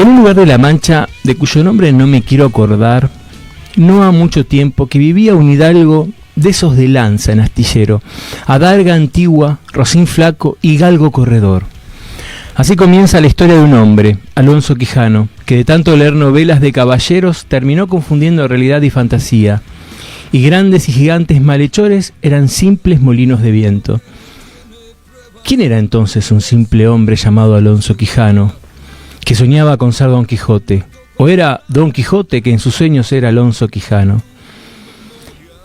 En un lugar de La Mancha, de cuyo nombre no me quiero acordar, no ha mucho tiempo que vivía un hidalgo de esos de lanza en astillero, adarga antigua, rocín flaco y galgo corredor. Así comienza la historia de un hombre, Alonso Quijano, que de tanto leer novelas de caballeros terminó confundiendo realidad y fantasía, y grandes y gigantes malhechores eran simples molinos de viento. ¿Quién era entonces un simple hombre llamado Alonso Quijano, que soñaba con ser Don Quijote? ¿O era Don Quijote que en sus sueños era Alonso Quijano?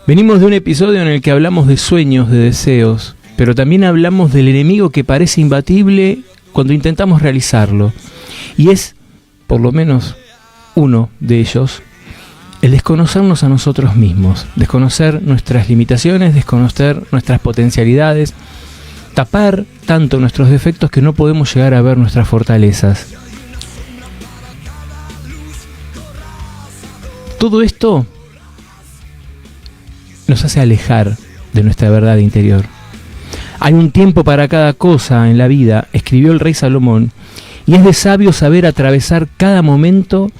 Venimos de un episodio en el que hablamos de sueños, de deseos, pero también hablamos del enemigo que parece imbatible cuando intentamos realizarlo. Y es, por lo menos, uno de ellos, el desconocernos a nosotros mismos, desconocer nuestras limitaciones, desconocer nuestras potencialidades, tapar tanto nuestros defectos que no podemos llegar a ver nuestras fortalezas. Todo esto nos hace alejar de nuestra verdad interior. Hay un tiempo para cada cosa en la vida, escribió el rey Salomón, y es de sabio saber atravesar cada momento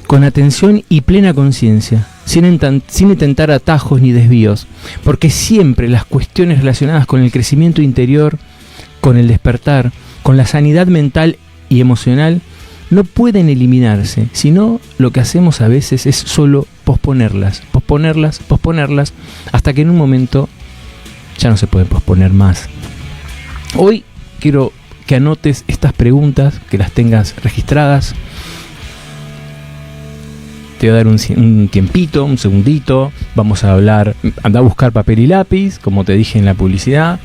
con atención y plena conciencia, sin intentar atajos ni desvíos, porque siempre las cuestiones relacionadas con el crecimiento interior, con el despertar, con la sanidad mental y emocional, no pueden eliminarse, sino lo que hacemos a veces es solo posponerlas, hasta que en un momento ya no se pueden posponer más. Hoy quiero que anotes estas preguntas, que las tengas registradas. Te voy a dar un tiempito, un segundito. Vamos a hablar, anda a buscar papel y lápiz, como te dije en la publicidad.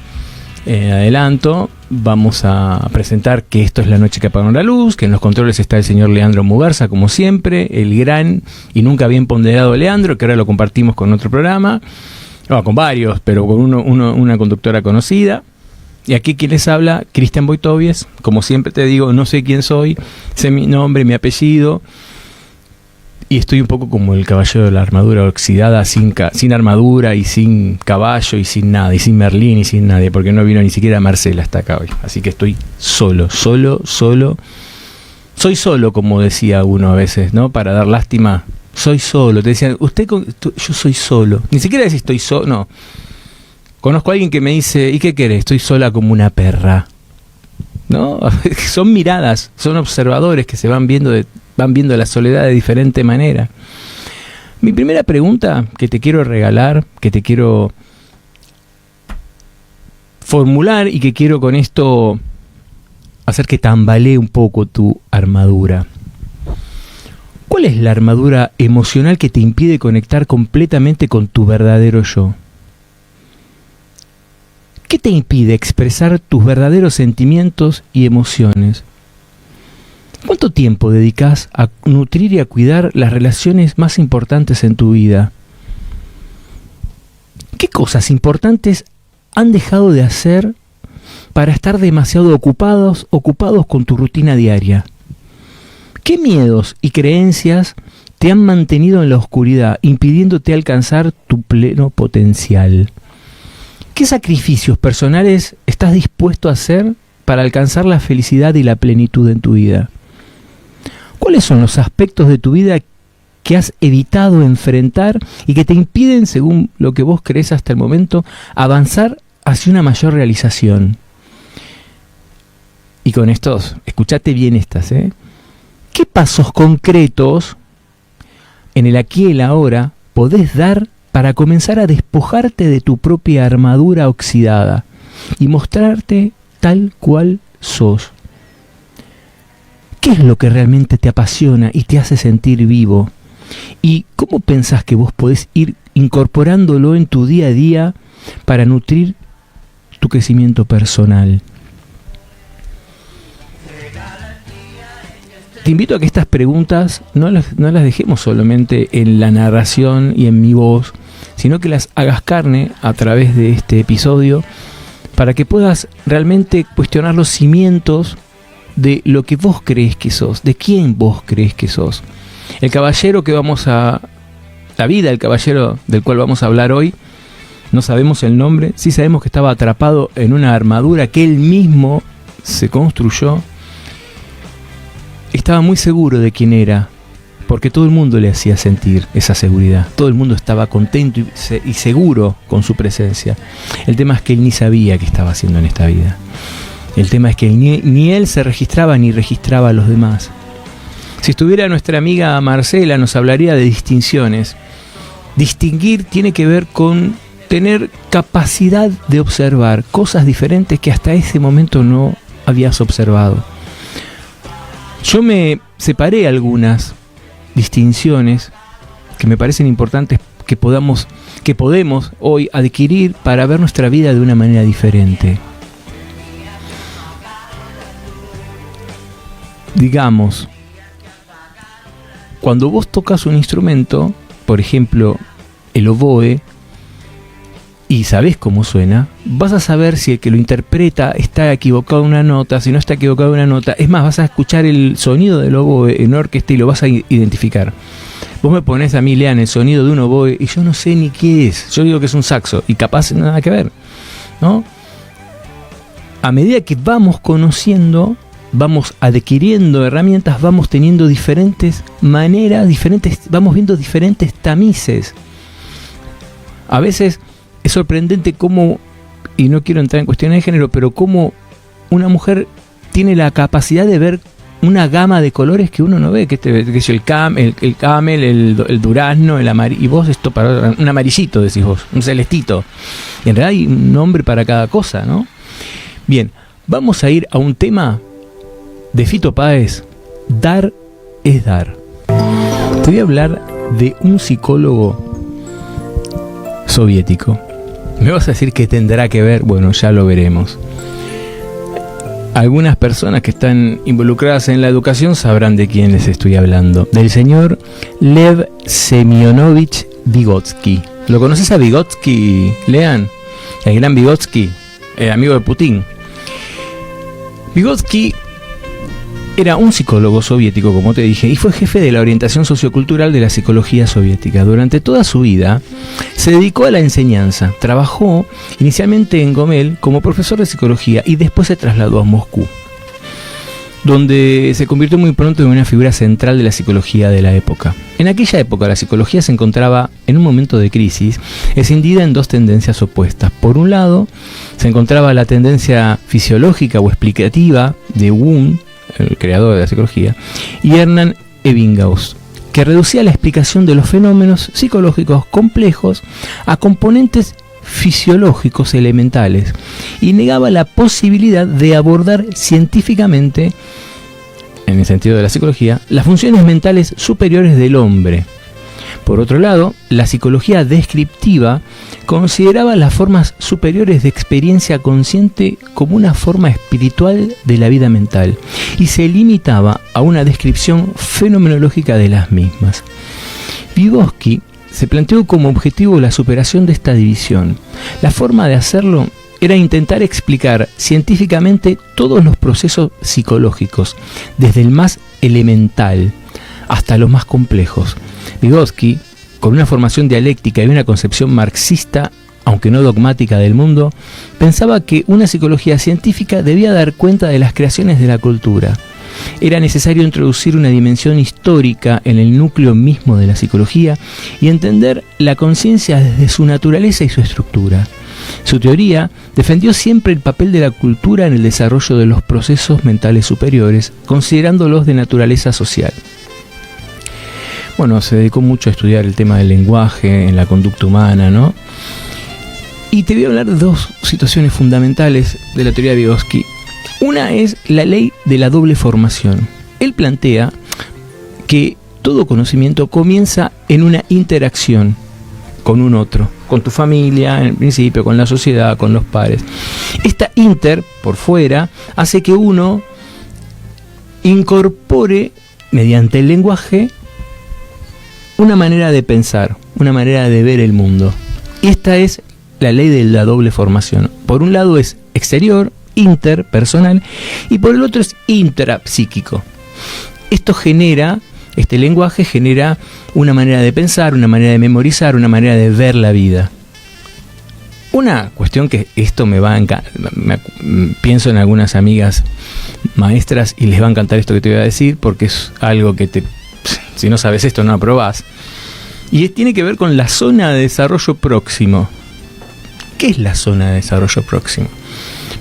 Adelanto, vamos a presentar que esto es La Noche que apagó la luz, que en los controles está el señor Leandro Mugarza, como siempre, el gran y nunca bien ponderado Leandro, que ahora lo compartimos con otro programa, con varios, pero con una conductora conocida. Y aquí quien les habla, Cristian Boitovies. Como siempre te digo, no sé quién soy, sé mi nombre, mi apellido, y estoy un poco como el caballero de la armadura oxidada, sin armadura y sin caballo y sin nada, y sin Merlín y sin nadie, porque no vino ni siquiera Marcela hasta acá hoy. Así que estoy solo. Soy solo, como decía uno a veces, ¿no? Para dar lástima. Soy solo. Te decían, yo soy solo. Ni siquiera decís estoy solo, no. Conozco a alguien que me dice, ¿y qué querés? Estoy sola como una perra. ¿No? Son miradas, son observadores que se van viendo la soledad de diferente manera. Mi primera pregunta que te quiero regalar, que te quiero formular y que quiero con esto hacer que tambalee un poco tu armadura. ¿Cuál es la armadura emocional que te impide conectar completamente con tu verdadero yo? ¿Qué te impide expresar tus verdaderos sentimientos y emociones? ¿Cuánto tiempo dedicas a nutrir y a cuidar las relaciones más importantes en tu vida? ¿Qué cosas importantes han dejado de hacer para estar demasiado ocupados con tu rutina diaria? ¿Qué miedos y creencias te han mantenido en la oscuridad, impidiéndote alcanzar tu pleno potencial? ¿Qué sacrificios personales estás dispuesto a hacer para alcanzar la felicidad y la plenitud en tu vida? ¿Cuáles son los aspectos de tu vida que has evitado enfrentar y que te impiden, según lo que vos crees hasta el momento, avanzar hacia una mayor realización? Y con estos, escuchate bien estas, ¿qué pasos concretos en el aquí y el ahora podés dar para comenzar a despojarte de tu propia armadura oxidada y mostrarte tal cual sos? ¿Qué es lo que realmente te apasiona y te hace sentir vivo? ¿Y cómo pensás que vos podés ir incorporándolo en tu día a día para nutrir tu crecimiento personal? Te invito a que estas preguntas no las dejemos solamente en la narración y en mi voz, sino que las hagas carne a través de este episodio para que puedas realmente cuestionar los cimientos de lo que vos crees que sos, de quién vos crees que sos. El caballero el caballero del cual vamos a hablar hoy, no sabemos el nombre, sí sabemos que estaba atrapado en una armadura que él mismo se construyó estaba muy seguro de quién era, porque todo el mundo le hacía sentir esa seguridad. Todo el mundo estaba contento y seguro con su presencia. El tema es que él ni sabía qué estaba haciendo en esta vida. El tema es que ni él se registraba ni registraba a los demás. Si estuviera nuestra amiga Marcela, nos hablaría de distinciones. Distinguir tiene que ver con tener capacidad de observar cosas diferentes que hasta ese momento no habías observado. Yo me separé algunas distinciones que me parecen importantes que podemos hoy adquirir para ver nuestra vida de una manera diferente. Digamos, cuando vos tocas un instrumento, por ejemplo, el oboe, y sabés cómo suena, vas a saber si el que lo interpreta está equivocado en una nota, si no está equivocado en una nota. Es más, vas a escuchar el sonido del oboe en una orquesta y lo vas a identificar. Vos me ponés a mí, Lean, el sonido de un oboe y yo no sé ni qué es. Yo digo que es un saxo y capaz nada que ver, ¿no? A medida que vamos conociendo, vamos adquiriendo herramientas, vamos teniendo diferentes maneras, vamos viendo diferentes tamices. A veces es sorprendente cómo, y no quiero entrar en cuestiones de género, pero cómo una mujer tiene la capacidad de ver una gama de colores que uno no ve, que es el camel, el durazno, el amarillo, y vos esto para un amarillito, decís vos, un celestito. Y en realidad hay un nombre para cada cosa, ¿no? Bien, vamos a ir a un tema de Fito Páez, Dar es Dar. Te voy a hablar de un psicólogo soviético. ¿Me vas a decir que tendrá que ver? Bueno, ya lo veremos. Algunas personas que están involucradas en la educación sabrán de quién les estoy hablando. Del señor Lev Semyonovich Vygotsky. ¿Lo conoces a Vygotsky, Lean? El gran Vygotsky, amigo de Putin. Vygotsky era un psicólogo soviético, como te dije, y fue jefe de la orientación sociocultural de la psicología soviética. Durante toda su vida se dedicó a la enseñanza. Trabajó inicialmente en Gomel como profesor de psicología y después se trasladó a Moscú, donde se convirtió muy pronto en una figura central de la psicología de la época. En aquella época la psicología se encontraba en un momento de crisis, escindida en dos tendencias opuestas. Por un lado, se encontraba la tendencia fisiológica o explicativa de Wundt, el creador de la psicología, y Hernán Ebbinghaus, que reducía la explicación de los fenómenos psicológicos complejos a componentes fisiológicos elementales y negaba la posibilidad de abordar científicamente, en el sentido de la psicología, las funciones mentales superiores del hombre. Por otro lado, la psicología descriptiva consideraba las formas superiores de experiencia consciente como una forma espiritual de la vida mental y se limitaba a una descripción fenomenológica de las mismas. Vygotsky se planteó como objetivo la superación de esta división. La forma de hacerlo era intentar explicar científicamente todos los procesos psicológicos, desde el más elemental hasta los más complejos. Vygotsky, con una formación dialéctica y una concepción marxista, aunque no dogmática del mundo, pensaba que una psicología científica debía dar cuenta de las creaciones de la cultura. Era necesario introducir una dimensión histórica en el núcleo mismo de la psicología y entender la conciencia desde su naturaleza y su estructura. Su teoría defendió siempre el papel de la cultura en el desarrollo de los procesos mentales superiores, considerándolos de naturaleza social. Bueno, se dedicó mucho a estudiar el tema del lenguaje en la conducta humana, ¿no? Y te voy a hablar de dos situaciones fundamentales de la teoría de Vygotsky. Una es la ley de la doble formación. Él plantea que todo conocimiento comienza en una interacción con un otro, con tu familia, en principio, con la sociedad, con los pares. Esta por fuera, hace que uno incorpore, mediante el lenguaje, una manera de pensar, una manera de ver el mundo. Esta es la ley de la doble formación. Por un lado es exterior, interpersonal, y por el otro es intrapsíquico. Este lenguaje genera una manera de pensar, una manera de memorizar, una manera de ver la vida. Una cuestión que esto pienso en algunas amigas maestras y les va a encantar esto que te voy a decir, porque es algo que si no sabes esto no aprobás. Y tiene que ver con la zona de desarrollo próximo. ¿Qué es la zona de desarrollo próximo?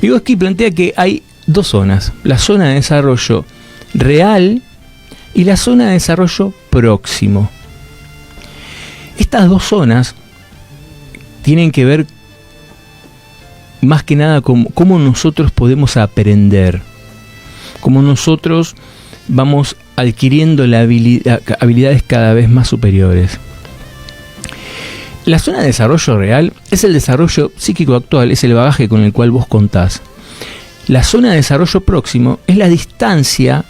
Vygotsky plantea que hay dos zonas: la zona de desarrollo real y la zona de desarrollo próximo. Estas dos zonas tienen que ver más que nada con cómo nosotros podemos aprender, cómo nosotros vamos adquiriendo habilidades cada vez más superiores. La zona de desarrollo real es el desarrollo psíquico actual, es el bagaje con el cual vos contás. La zona de desarrollo próximo es la distancia.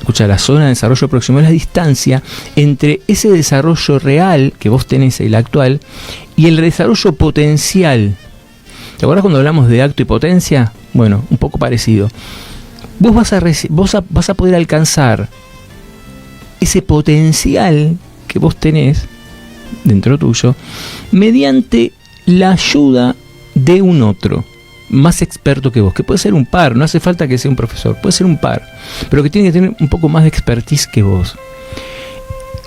Escucha, la zona de desarrollo próximo es la distancia entre ese desarrollo real que vos tenés, el actual, y el desarrollo potencial. ¿Te acuerdas cuando hablamos de acto y potencia? Bueno, un poco parecido. Vos vas a poder alcanzar ese potencial que vos tenés dentro tuyo mediante la ayuda de un otro más experto que vos, que puede ser un par, no hace falta que sea un profesor, puede ser un par, pero que tiene que tener un poco más de expertise que vos.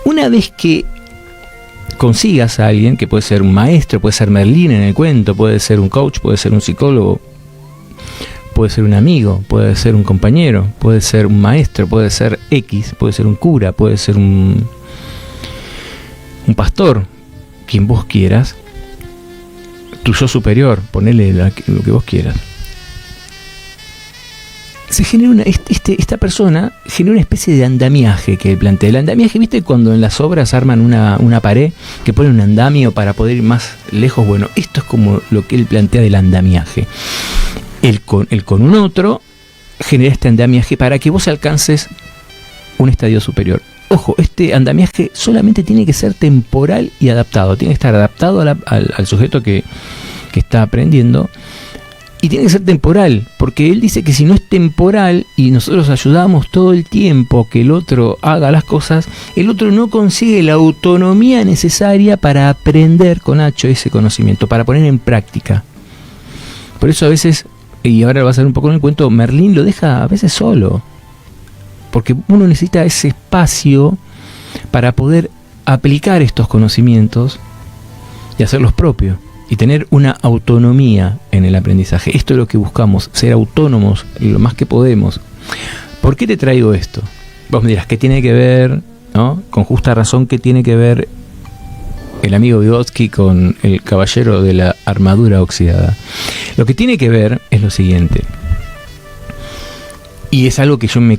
Una vez que consigas a alguien, que puede ser un maestro, puede ser Merlín en el cuento, puede ser un coach, puede ser un psicólogo, puede ser un amigo, puede ser un compañero, puede ser un maestro, puede ser X, puede ser un cura, puede ser un pastor, quien vos quieras, tu yo superior, ponele lo que vos quieras. Se genera esta persona genera una especie de andamiaje que él plantea. El andamiaje, ¿viste? Cuando en las obras arman una pared que pone un andamio para poder ir más lejos. Bueno, esto es como lo que él plantea del andamiaje. Él con un otro genera este andamiaje para que vos alcances un estadio superior. Ojo, este andamiaje solamente tiene que ser temporal y adaptado. Tiene que estar adaptado al sujeto que está aprendiendo. Y tiene que ser temporal, porque él dice que si no es temporal y nosotros ayudamos todo el tiempo que el otro haga las cosas, el otro no consigue la autonomía necesaria para aprender con H ese conocimiento, para poner en práctica. Por eso a veces, y ahora lo va a hacer un poco en el cuento, Merlín lo deja a veces solo, porque uno necesita ese espacio para poder aplicar estos conocimientos y hacerlos propios. Y tener una autonomía en el aprendizaje. Esto es lo que buscamos, ser autónomos lo más que podemos. ¿Por qué te traigo esto? Vos me dirás, ¿qué tiene que ver, ¿no? Con justa razón, ¿qué tiene que ver el amigo Vygotsky con el caballero de la armadura oxidada? Lo que tiene que ver es lo siguiente. Y es algo que yo me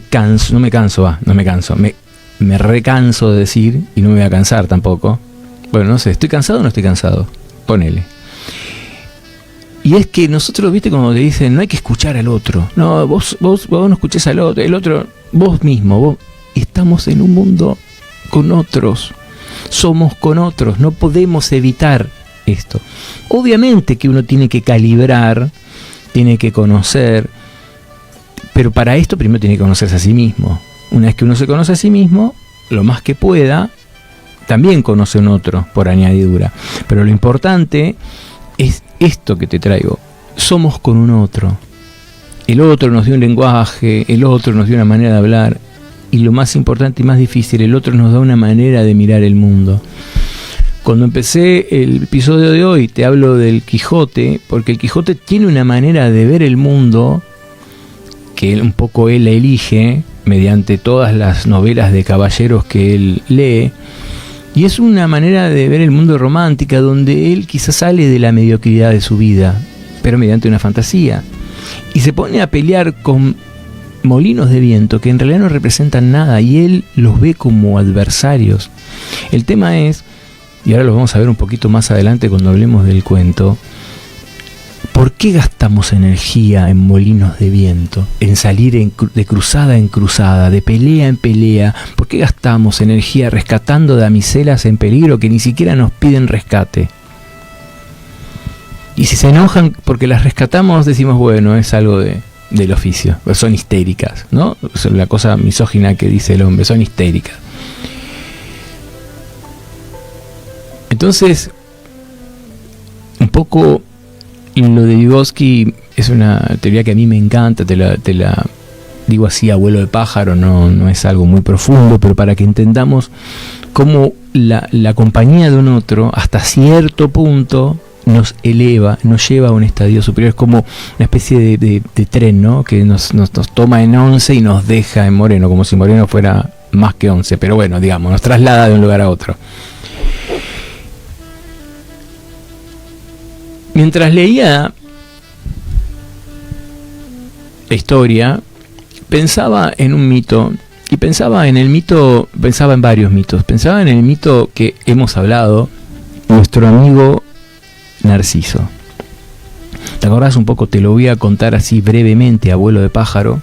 recanso de decir, y no me voy a cansar tampoco. Bueno, no sé, ¿estoy cansado o no estoy cansado? Ponele. Y es que nosotros, viste, como te dicen, no hay que escuchar al otro. No, vos no escuches al otro. El otro, vos mismo. Estamos en un mundo con otros. Somos con otros. No podemos evitar esto. Obviamente que uno tiene que calibrar, tiene que conocer. Pero para esto primero tiene que conocerse a sí mismo. Una vez que uno se conoce a sí mismo, lo más que pueda, también conoce a un otro por añadidura. Pero lo importante es esto que te traigo. Somos con un otro. El otro nos dio un lenguaje, el otro nos dio una manera de hablar, y lo más importante y más difícil, el otro nos da una manera de mirar el mundo. Cuando empecé el episodio de hoy te hablo del Quijote, porque el Quijote tiene una manera de ver el mundo que un poco él elige mediante todas las novelas de caballeros que él lee. Y es una manera de ver el mundo romántica donde él quizás sale de la mediocridad de su vida, pero mediante una fantasía. Y se pone a pelear con molinos de viento que en realidad no representan nada y él los ve como adversarios. El tema es, y ahora lo vamos a ver un poquito más adelante cuando hablemos del cuento, ¿por qué gastamos energía en molinos de viento? En salir de cruzada en cruzada, de pelea en pelea. ¿Por qué gastamos energía rescatando damiselas en peligro que ni siquiera nos piden rescate? Y si se enojan porque las rescatamos, decimos, bueno, es algo del oficio. Son histéricas, ¿no? Es la cosa misógina que dice el hombre, son histéricas. Entonces, un poco lo de Vygotsky es una teoría que a mí me encanta, te la digo así a vuelo de pájaro, no es algo muy profundo, pero para que entendamos cómo la compañía de un otro hasta cierto punto nos eleva, nos lleva a un estadio superior. Es como una especie de tren, ¿no? Que nos toma en 11 y nos deja en Moreno, como si Moreno fuera más que 11, pero bueno, digamos, nos traslada de un lugar a otro. Mientras leía la historia, pensaba en un mito, y pensaba en varios mitos. Pensaba en el mito que hemos hablado, nuestro amigo Narciso. ¿Te acordás un poco? Te lo voy a contar así brevemente, a vuelo de pájaro.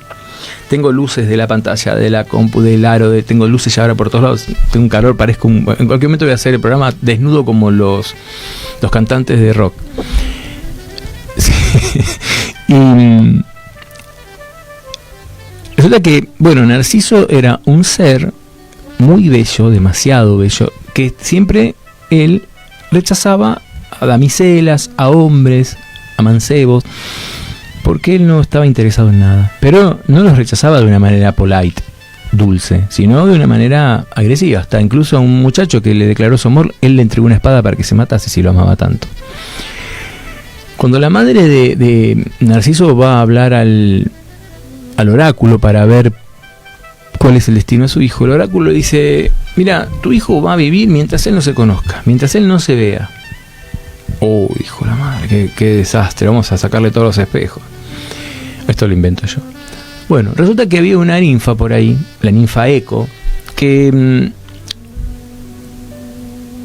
Tengo luces de la pantalla, de la compu, del aro, tengo luces ya ahora por todos lados. Tengo un calor, parezco en cualquier momento voy a hacer el programa desnudo como los cantantes de rock. Sí. Y resulta que, bueno, Narciso era un ser muy bello, demasiado bello, que siempre él rechazaba a damiselas, a hombres, a mancebos, porque él no estaba interesado en nada. Pero no los rechazaba de una manera polite, dulce, sino de una manera agresiva. Hasta incluso a un muchacho que le declaró su amor, él le entregó una espada para que se matase si lo amaba tanto. Cuando la madre de Narciso va a hablar al oráculo para ver cuál es el destino de su hijo, el oráculo dice: mira, tu hijo va a vivir mientras él no se conozca, mientras él no se vea. Oh, hijo de la madre, qué desastre, vamos a sacarle todos los espejos. Esto lo invento yo. Bueno, resulta que había una ninfa por ahí, la ninfa Eco, que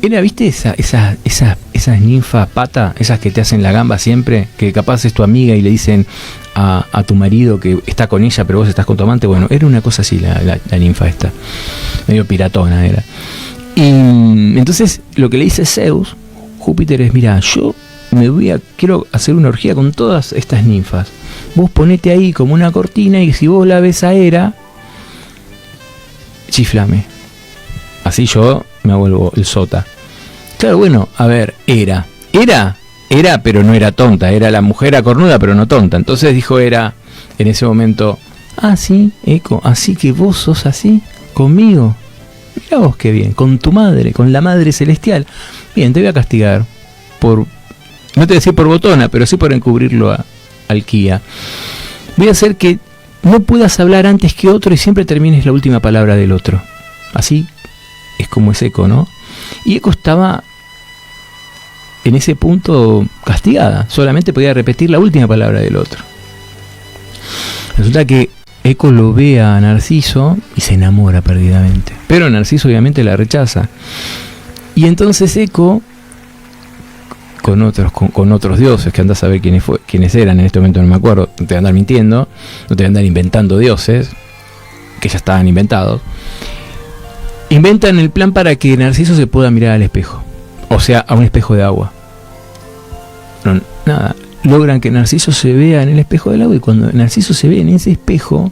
era, ¿viste? Esas ninfas pata, esas que te hacen la gamba siempre, que capaz es tu amiga y le dicen a tu marido que está con ella, pero vos estás con tu amante. Bueno, era una cosa así la ninfa esta, medio piratona era. Y entonces lo que le dice Zeus, Júpiter, es: mira, yo quiero hacer una orgía con todas estas ninfas. Vos ponete ahí como una cortina y si vos la ves a Hera, chiflame. Así yo me vuelvo el sota. Claro, bueno, a ver, Hera, pero no era tonta, era la mujer cornuda, pero no tonta. Entonces dijo Hera en ese momento: ah, sí, Eco, así que vos sos así, conmigo. Mira vos qué bien, con tu madre, con la madre celestial. Bien, te voy a castigar por, no te voy a decir por botona, pero sí por encubrirlo a Alquía. Voy a hacer que no puedas hablar antes que otro y siempre termines la última palabra del otro. Así es como es Eco, ¿no? Y Eco estaba en ese punto castigada, solamente podía repetir la última palabra del otro. Resulta que Eco lo ve a Narciso y se enamora perdidamente, pero Narciso obviamente la rechaza. Y entonces Eco, con otros dioses, que andás a ver quiénes eran, en este momento no me acuerdo, no te voy a andar mintiendo, no te voy a andar inventando dioses, que ya estaban inventados, inventan el plan para que Narciso se pueda mirar al espejo, o sea, a un espejo de agua. No, nada, logran que Narciso se vea en el espejo del agua, y cuando Narciso se ve en ese espejo,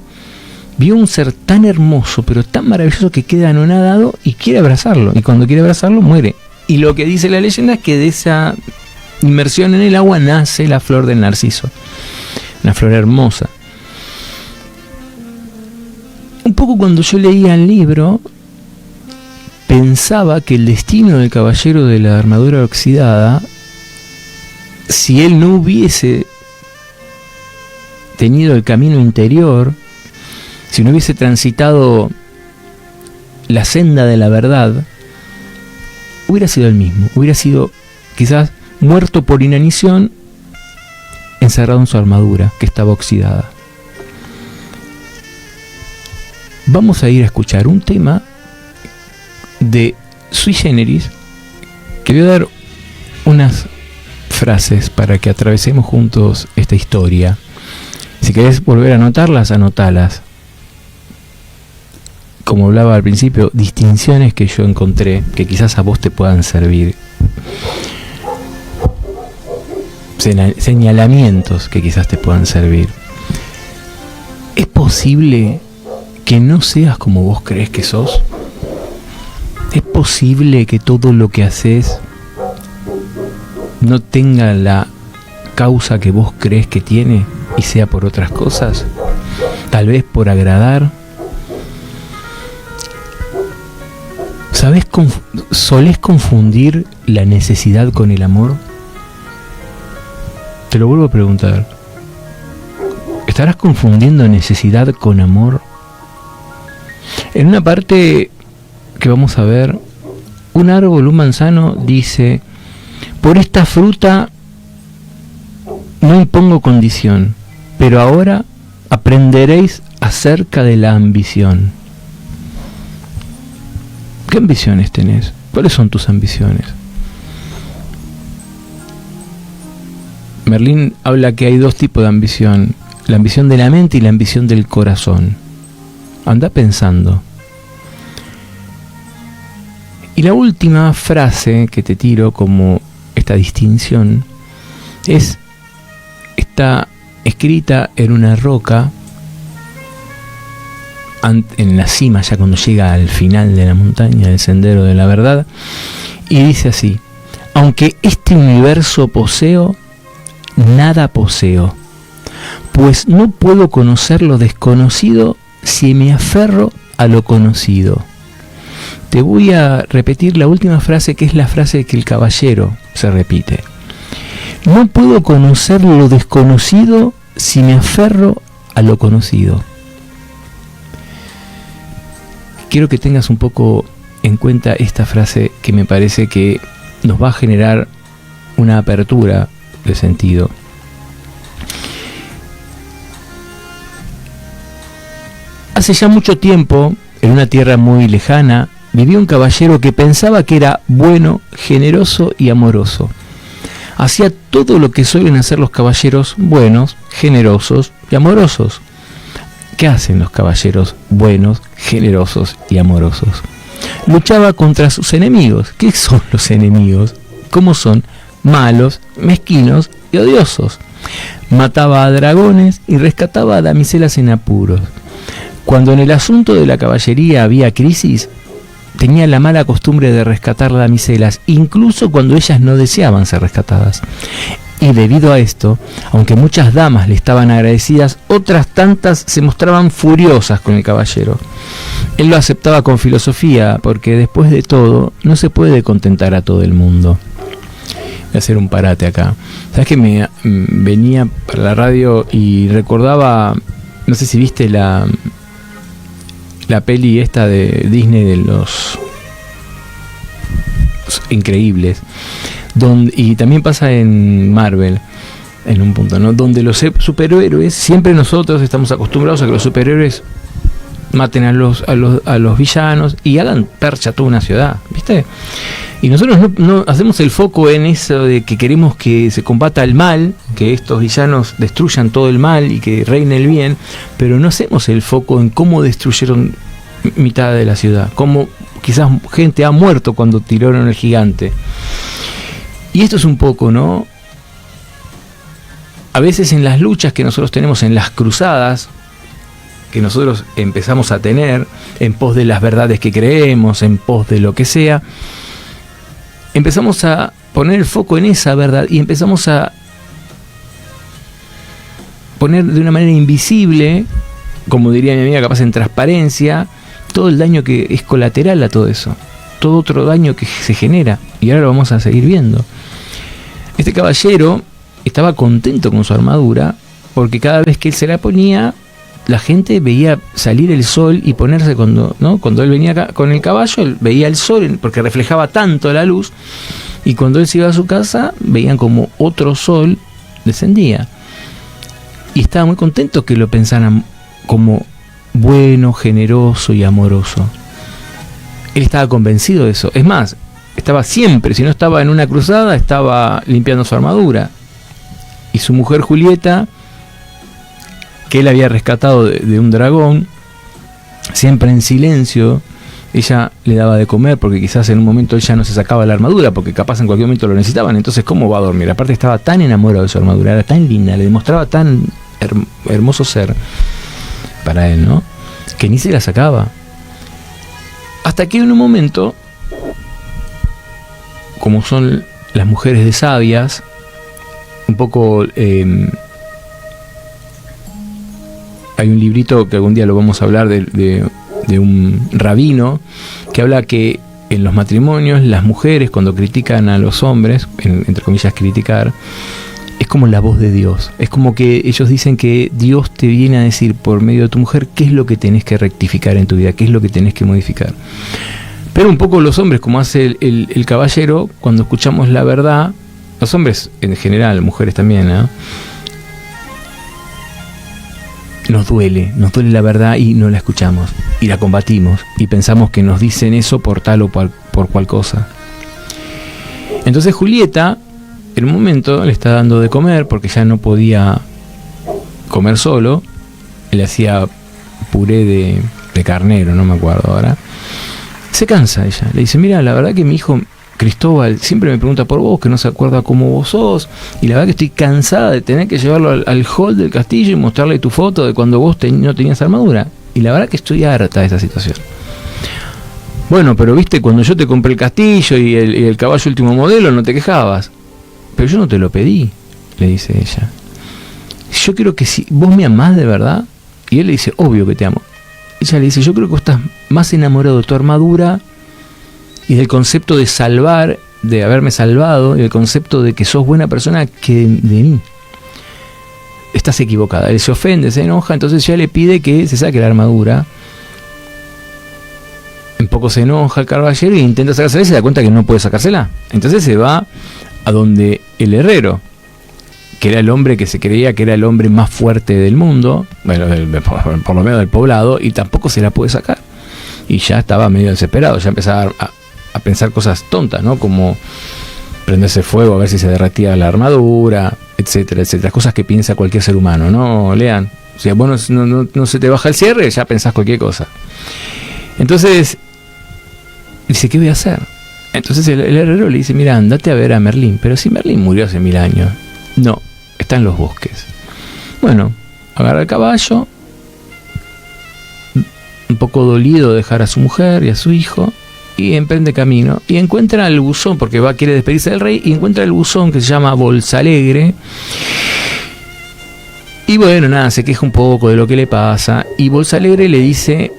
vio un ser tan hermoso, pero tan maravilloso, que queda anonadado y quiere abrazarlo, y cuando quiere abrazarlo muere. Y lo que dice la leyenda es que de esa inmersión en el agua nace la flor del narciso, una flor hermosa. Un poco cuando yo leía el libro, pensaba que el destino del caballero de la armadura oxidada, si él no hubiese tenido el camino interior, si no hubiese transitado la senda de la verdad, hubiera sido el mismo, hubiera sido quizás muerto por inanición, encerrado en su armadura que estaba oxidada. Vamos a ir a escuchar un tema de Sui Generis, que voy a dar unas frases para que atravesemos juntos esta historia. Si querés volver a anotarlas, anotalas. Como hablaba al principio, distinciones que yo encontré que quizás a vos te puedan servir, señalamientos que quizás te puedan servir. ¿Es posible que no seas como vos crees que sos? ¿Es posible que todo lo que haces no tenga la causa que vos crees que tiene y sea por otras cosas? Tal vez por agradar. ¿Solés confundir la necesidad con el amor? Te lo vuelvo a preguntar. ¿Estarás confundiendo necesidad con amor? En una parte que vamos a ver, un árbol, un manzano, dice: por esta fruta no impongo condición, pero ahora aprenderéis acerca de la ambición. ¿Qué ambiciones tenés? ¿Cuáles son tus ambiciones? Merlín habla que hay dos tipos de ambición: la ambición de la mente y la ambición del corazón. Anda pensando. Y la última frase que te tiro como esta distinción está escrita en una roca en la cima, ya cuando llega al final de la montaña, del sendero de la verdad, y dice así: aunque este universo poseo, nada poseo, pues no puedo conocer lo desconocido si me aferro a lo conocido. Te voy a repetir la última frase, que es la frase que el caballero se repite: no puedo conocer lo desconocido si me aferro a lo conocido. Quiero que tengas un poco en cuenta esta frase, que me parece que nos va a generar una apertura de sentido. Hace ya mucho tiempo, en una tierra muy lejana, vivía un caballero que pensaba que era bueno, generoso y amoroso. Hacía todo lo que suelen hacer los caballeros buenos, generosos y amorosos. ¿Qué hacen los caballeros buenos, generosos y amorosos? Luchaba contra sus enemigos. ¿Qué son los enemigos? ¿Cómo son? Malos, mezquinos y odiosos. Mataba a dragones y rescataba a damiselas en apuros. Cuando en el asunto de la caballería había crisis, tenía la mala costumbre de rescatar damiselas, incluso cuando ellas no deseaban ser rescatadas. Y debido a esto, aunque muchas damas le estaban agradecidas, otras tantas se mostraban furiosas con el caballero. Él lo aceptaba con filosofía, porque después de todo, no se puede contentar a todo el mundo. Voy a hacer un parate acá. ¿Sabes que me venía para la radio y recordaba, no sé si viste la peli esta de Disney de los Increíbles, y también pasa en Marvel en un punto, ¿no? Donde los superhéroes, siempre nosotros estamos acostumbrados a que los superhéroes maten a los villanos y hagan percha toda una ciudad, ¿viste? Y nosotros no hacemos el foco en eso de que queremos que se combata el mal, que estos villanos destruyan todo el mal y que reine el bien, pero no hacemos el foco en cómo destruyeron mitad de la ciudad, cómo quizás gente ha muerto cuando tiraron el gigante. Y esto es un poco, ¿no? A veces en las luchas que nosotros tenemos, en las cruzadas que nosotros empezamos a tener en pos de las verdades que creemos, en pos de lo que sea, empezamos a poner el foco en esa verdad y empezamos a poner de una manera invisible, como diría mi amiga, capaz en transparencia, todo el daño que es colateral a todo eso, todo otro daño que se genera, y ahora lo vamos a seguir viendo. Este caballero estaba contento con su armadura, porque cada vez que él se la ponía, la gente veía salir el sol y ponerse cuando él venía acá con el caballo, él veía el sol porque reflejaba tanto la luz, y cuando él se iba a su casa veían como otro sol descendía, y estaba muy contento que lo pensaran como bueno, generoso y amoroso. Él estaba convencido de eso. Es más, estaba siempre, si no estaba en una cruzada, estaba limpiando su armadura. Y su mujer Julieta, que él había rescatado de un dragón, siempre en silencio, ella le daba de comer, porque quizás en un momento él ya no se sacaba la armadura, porque capaz en cualquier momento lo necesitaban. Entonces, ¿cómo va a dormir? Aparte estaba tan enamorado de su armadura, era tan linda, le demostraba tan hermoso ser para él, ¿no? Que ni se la sacaba. Hasta que en un momento, como son las mujeres de sabias, un poco hay un librito que algún día lo vamos a hablar de un rabino que habla que en los matrimonios las mujeres cuando critican a los hombres, entre comillas criticar, es como la voz de Dios. Es como que ellos dicen que Dios te viene a decir por medio de tu mujer qué es lo que tenés que rectificar en tu vida, qué es lo que tenés que modificar. Pero un poco los hombres, como hace el caballero, cuando escuchamos la verdad, los hombres en general, mujeres también, ¿eh? Nos duele la verdad y no la escuchamos, y la combatimos, y pensamos que nos dicen eso por tal o por cual cosa. Entonces Julieta, en un momento, le está dando de comer, porque ya no podía comer solo, le hacía puré de carnero, no me acuerdo ahora. Se cansa ella, le dice, mira, la verdad que mi hijo Cristóbal siempre me pregunta por vos, que no se acuerda cómo vos sos, y la verdad que estoy cansada de tener que llevarlo al hall del castillo y mostrarle tu foto de cuando vos no tenías armadura, y la verdad que estoy harta de esta situación. Bueno, pero viste, cuando yo te compré el castillo y el caballo último modelo, no te quejabas. Pero yo no te lo pedí, le dice ella. Yo creo que si vos me amás de verdad, y él le dice, obvio que te amo. Ella le dice, yo creo que vos estás más enamorado de tu armadura y del concepto de salvar, de haberme salvado, y del concepto de que sos buena persona que de mí. Estás equivocada. Él se ofende, se enoja, entonces ella le pide que se saque la armadura. Un poco se enoja el caballero e intenta sacársela y se da cuenta que no puede sacársela. Entonces se va a donde el herrero, que era el hombre que se creía que era el hombre más fuerte del mundo, bueno, por lo menos del poblado, y tampoco se la puede sacar. Y ya estaba medio desesperado, ya empezaba a pensar cosas tontas, ¿no? Como prenderse fuego a ver si se derretía la armadura, etcétera, etcétera. Cosas que piensa cualquier ser humano, ¿no, Lean? O sea, bueno, no se te baja el cierre, ya pensás cualquier cosa. Entonces, dice, ¿qué voy a hacer? Entonces el herrero le dice, mira, andate a ver a Merlín. Pero si Merlín murió hace 1000 años. No, está en los bosques. Bueno, agarra el caballo, un poco dolido de dejar a su mujer y a su hijo, y emprende camino. Y encuentra el buzón, porque quiere despedirse del rey, y encuentra el buzón que se llama Bolsalegre. Y bueno, nada, se queja un poco de lo que le pasa. Y Bolsalegre le dice...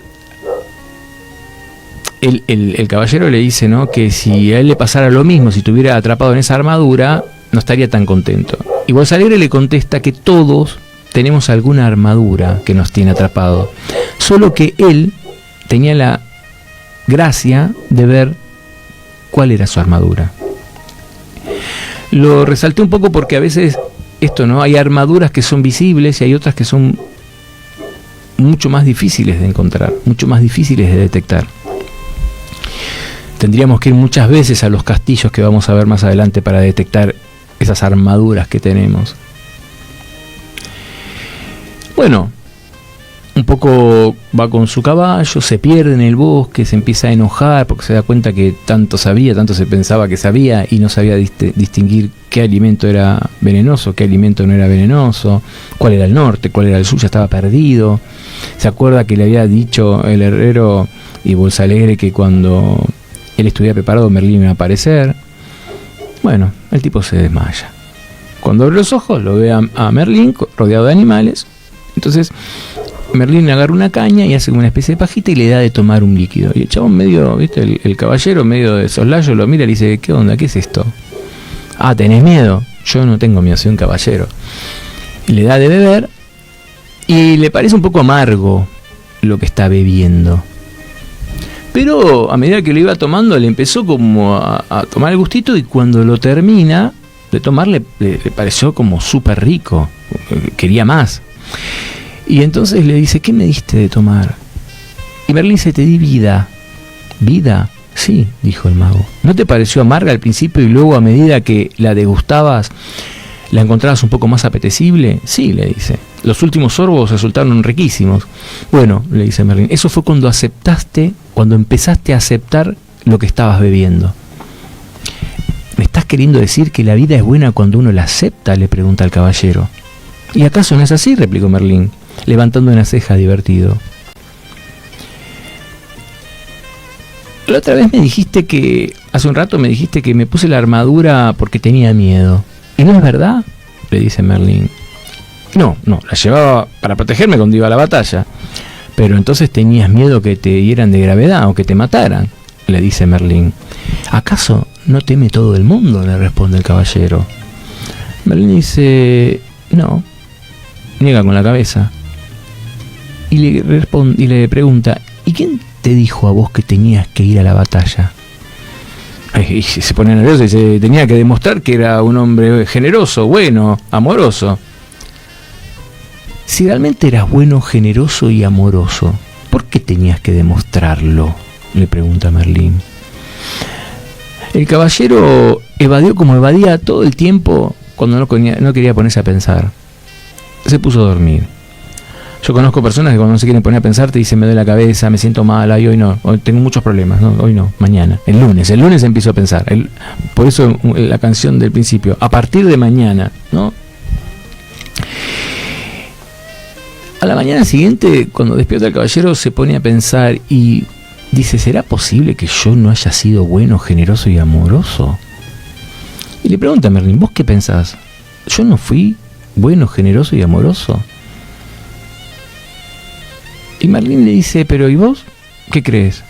El caballero le dice, ¿no?, que si a él le pasara lo mismo, si estuviera atrapado en esa armadura, no estaría tan contento. Y Bolsalegre le contesta que todos tenemos alguna armadura que nos tiene atrapado, solo que él tenía la gracia de ver cuál era su armadura. Lo resalté un poco porque a veces esto, ¿no?, hay armaduras que son visibles y hay otras que son mucho más difíciles de encontrar, mucho más difíciles de detectar. Tendríamos que ir muchas veces a los castillos que vamos a ver más adelante para detectar esas armaduras que tenemos. Bueno, un poco va con su caballo, se pierde en el bosque, se empieza a enojar porque se da cuenta que tanto sabía, tanto se pensaba que sabía y no sabía distinguir qué alimento era venenoso, qué alimento no era venenoso, cuál era el norte, cuál era el sur, ya estaba perdido. Se acuerda que le había dicho el herrero y Bolsalegre que cuando él estuviera preparado, Merlín iba a aparecer. Bueno, el tipo se desmaya. Cuando abre los ojos, lo ve a Merlín rodeado de animales. Entonces, Merlín agarra una caña y hace como una especie de pajita y le da de tomar un líquido. Y el chabón medio, ¿viste? El caballero medio de soslayo lo mira y le dice, ¿qué onda? ¿Qué es esto? Ah, ¿tenés miedo? Yo no tengo miedo, soy un caballero. Y le da de beber y le parece un poco amargo lo que está bebiendo. Pero a medida que lo iba tomando le empezó como a tomar el gustito y cuando lo termina de tomar le pareció como súper rico, quería más. Y entonces le dice, ¿qué me diste de tomar? Y Merlín dice, te di vida. ¿Vida? Sí, dijo el mago. ¿No te pareció amarga al principio y luego a medida que la degustabas la encontrabas un poco más apetecible? Sí, le dice. Los últimos sorbos resultaron riquísimos. Bueno, le dice Merlín, eso fue cuando empezaste a aceptar lo que estabas bebiendo. ¿Me estás queriendo decir que la vida es buena cuando uno la acepta?, le pregunta el caballero. ¿Y acaso no es así?, replicó Merlín, levantando una ceja divertido. La otra vez hace un rato me dijiste que me puse la armadura porque tenía miedo. ¿Y no es verdad?, le dice Merlín. No, la llevaba para protegerme cuando iba a la batalla. Pero entonces tenías miedo que te hieran de gravedad o que te mataran, le dice Merlín. ¿Acaso no teme todo el mundo?, le responde el caballero. Merlín dice, no, niega con la cabeza. Y le pregunta, ¿y quién te dijo a vos que tenías que ir a la batalla? Y se pone nervioso y dice, tenía que demostrar que era un hombre generoso, bueno, amoroso. Si realmente eras bueno, generoso y amoroso, ¿por qué tenías que demostrarlo?, le pregunta Merlín. El caballero evadió como evadía todo el tiempo cuando no quería ponerse a pensar. Se puso a dormir. Yo conozco personas que cuando no se quieren poner a pensar te dicen, me duele la cabeza, me siento mal, hoy no, hoy tengo muchos problemas, ¿no? Hoy no, mañana, el lunes empiezo a pensar. Por eso la canción del principio, a partir de mañana, ¿no? A la mañana siguiente, cuando despierta el caballero, se pone a pensar y dice, ¿será posible que yo no haya sido bueno, generoso y amoroso? Y le pregunta a Merlín, ¿vos qué pensás? ¿Yo no fui bueno, generoso y amoroso? Y Merlín le dice, pero ¿y vos qué crees?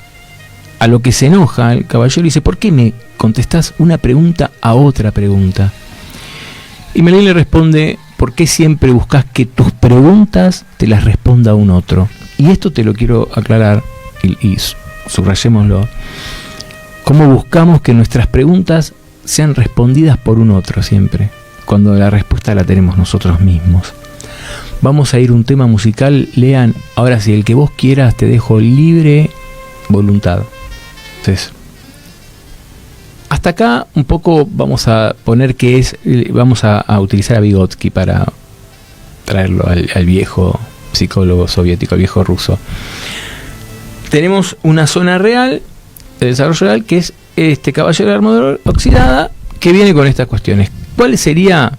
A lo que se enoja el caballero dice, ¿por qué me contestás una pregunta a otra pregunta? Y Merlín le responde, ¿por qué siempre buscas que tus preguntas te las responda un otro? Y esto te lo quiero aclarar y subrayémoslo. ¿Cómo buscamos que nuestras preguntas sean respondidas por un otro siempre, cuando la respuesta la tenemos nosotros mismos? Vamos a ir un tema musical, Lean. Ahora sí, el que vos quieras, te dejo libre voluntad. Entonces, hasta acá un poco vamos a poner que vamos a utilizar a Vygotsky para traerlo al viejo psicólogo soviético, al viejo ruso. Tenemos una zona real de desarrollo real, que es este caballero de armadura oxidada, que viene con estas cuestiones. ¿Cuál sería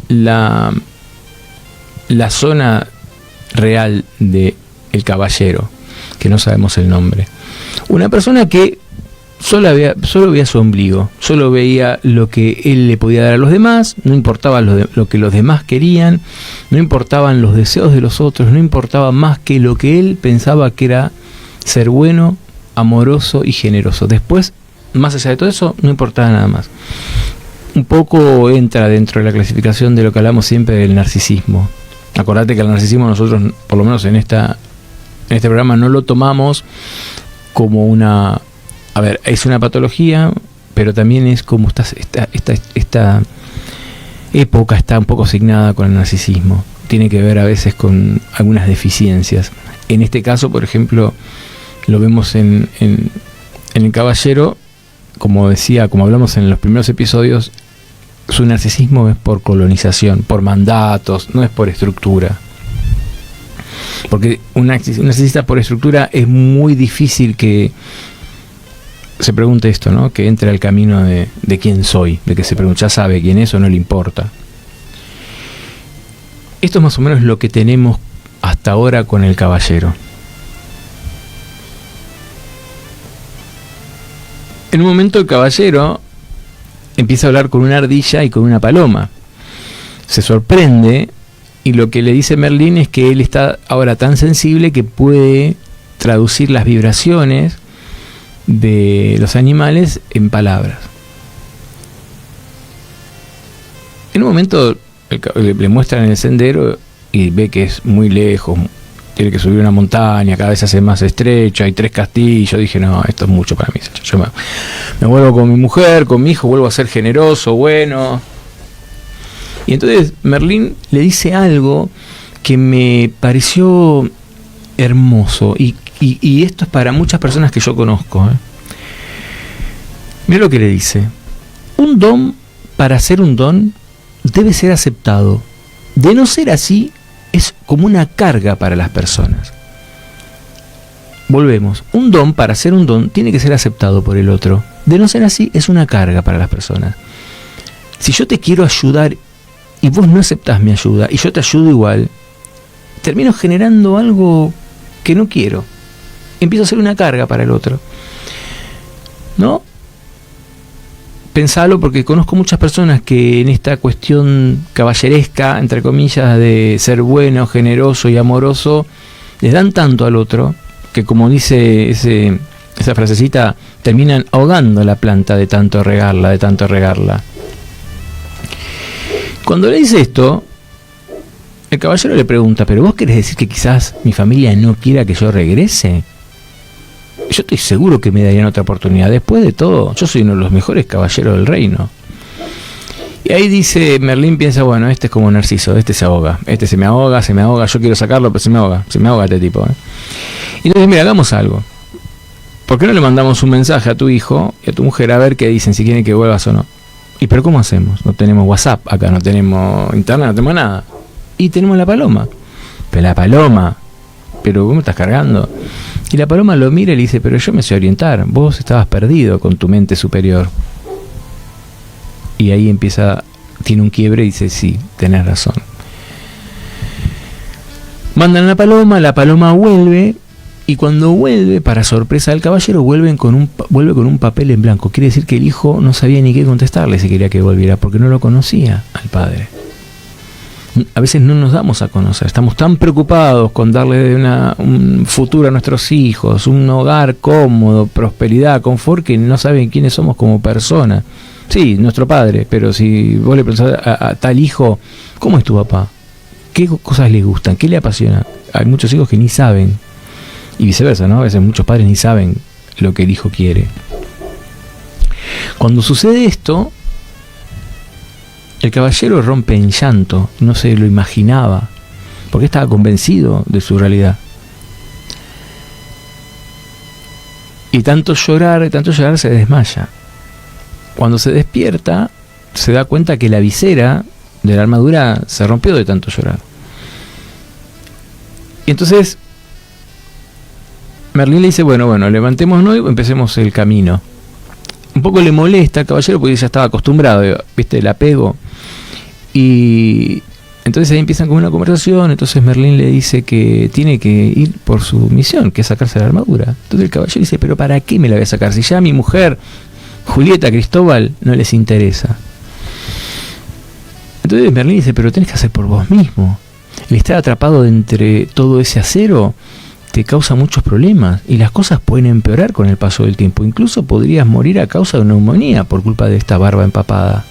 la zona real de el caballero, que no sabemos el nombre? Una persona que solo veía su ombligo, solo veía lo que él le podía dar a los demás, no importaba lo que los demás querían, no importaban los deseos de los otros, no importaba más que lo que él pensaba que era ser bueno, amoroso y generoso. Después, más allá de todo eso, no importaba nada más. Un poco entra dentro de la clasificación de lo que hablamos siempre del narcisismo. Acordate que el narcisismo nosotros, por lo menos en este programa, no lo tomamos como una... A ver, es una patología, pero también es como esta época está un poco asignada con el narcisismo. Tiene que ver a veces con algunas deficiencias. En este caso, por ejemplo, lo vemos en el caballero, como decía, como hablamos en los primeros episodios, su narcisismo es por colonización, por mandatos, no es por estructura. Porque un narcisista por estructura es muy difícil que se pregunte esto, ¿no? Que entre al camino de quién soy, de que se pregunte, ya sabe quién es o no le importa. Esto es más o menos lo que tenemos hasta ahora con el caballero. En un momento el caballero empieza a hablar con una ardilla y con una paloma. Se sorprende y lo que le dice Merlín es que él está ahora tan sensible que puede traducir las vibraciones de los animales en palabras. En un momento le muestran el sendero y ve que es muy lejos, tiene que subir una montaña, cada vez se hace más estrecho, hay 3 castillos. Dije, no, esto es mucho para mí. Yo me vuelvo con mi mujer, con mi hijo, vuelvo a ser generoso, bueno. Y entonces Merlín le dice algo que me pareció hermoso, y esto es para muchas personas que yo conozco. Mira lo que le dice: un don, para ser un don, debe ser aceptado. De no ser así, es como una carga para las personas. Volvemos. Un don, para ser un don, tiene que ser aceptado por el otro. De no ser así, es una carga para las personas. Si yo te quiero ayudar y vos no aceptás mi ayuda y yo te ayudo igual, termino generando algo que no quiero. Empiezo a ser una carga para el otro. ¿no? Pensalo, porque conozco muchas personas que en esta cuestión caballeresca, entre comillas, de ser bueno, generoso y amoroso, les dan tanto al otro, que como dice esa frasecita, terminan ahogando la planta de tanto regarla, de tanto regarla. Cuando le dice esto, el caballero le pregunta, ¿pero vos querés decir que quizás mi familia no quiera que yo regrese? Yo estoy seguro que me darían otra oportunidad. Después de todo, yo soy uno de los mejores caballeros del reino. Y ahí dice, Merlín piensa, bueno, este es como Narciso, este se ahoga, este se me ahoga, yo quiero sacarlo, pero se me ahoga este tipo. Y entonces, mira, hagamos algo. ¿Por qué no le mandamos un mensaje a tu hijo y a tu mujer a ver qué dicen, si quieren que vuelvas o no? ¿Y pero cómo hacemos? No tenemos WhatsApp acá, no tenemos internet, no tenemos nada. Y tenemos la paloma. Pero la paloma, pero ¿cómo estás cargando? Y la paloma lo mira y le dice, pero yo me sé orientar, vos estabas perdido con tu mente superior. Y ahí tiene un quiebre y dice, sí, tenés razón. Mandan a la paloma vuelve, y cuando vuelve, para sorpresa del caballero, vuelve con un papel en blanco. Quiere decir que el hijo no sabía ni qué contestarle si quería que volviera, porque no lo conocía al padre. A veces no nos damos a conocer, estamos tan preocupados con darle un futuro a nuestros hijos, un hogar cómodo, prosperidad, confort, que no saben quiénes somos como personas. Sí, nuestro padre, pero si vos le preguntás a tal hijo, ¿cómo es tu papá? ¿Qué cosas le gustan? ¿Qué le apasiona? Hay muchos hijos que ni saben, y viceversa, ¿no? A veces muchos padres ni saben lo que el hijo quiere. Cuando sucede esto, el caballero rompe en llanto, no se lo imaginaba, porque estaba convencido de su realidad. Y tanto llorar se desmaya. Cuando se despierta, se da cuenta que la visera de la armadura se rompió de tanto llorar. Y entonces Merlín le dice, bueno, levantémonos y empecemos el camino. Un poco le molesta al caballero porque ya estaba acostumbrado, ¿viste? El apego. Y entonces ahí empiezan con una conversación. Entonces Merlín le dice que tiene que ir por su misión, que es sacarse la armadura. Entonces el caballero dice, pero ¿para qué me la voy a sacar? Si ya a mi mujer, Julieta, Cristóbal, no les interesa. Entonces Merlín dice, pero tenés que hacer por vos mismo. El estar atrapado entre todo ese acero te causa muchos problemas y las cosas pueden empeorar con el paso del tiempo. Incluso podrías morir a causa de neumonía por culpa de esta barba empapada.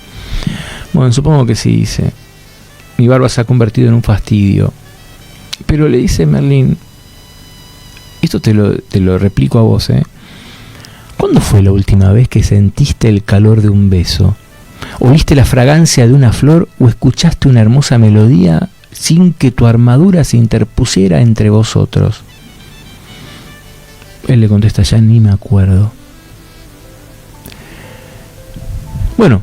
Bueno, supongo que sí, dice. Mi barba se ha convertido en un fastidio. Pero le dice Merlín, esto te lo replico a vos, ¿cuándo fue la última vez que sentiste el calor de un beso? ¿Oíste la fragancia de una flor o escuchaste una hermosa melodía sin que tu armadura se interpusiera entre vosotros? Él le contesta, ya ni me acuerdo. Bueno,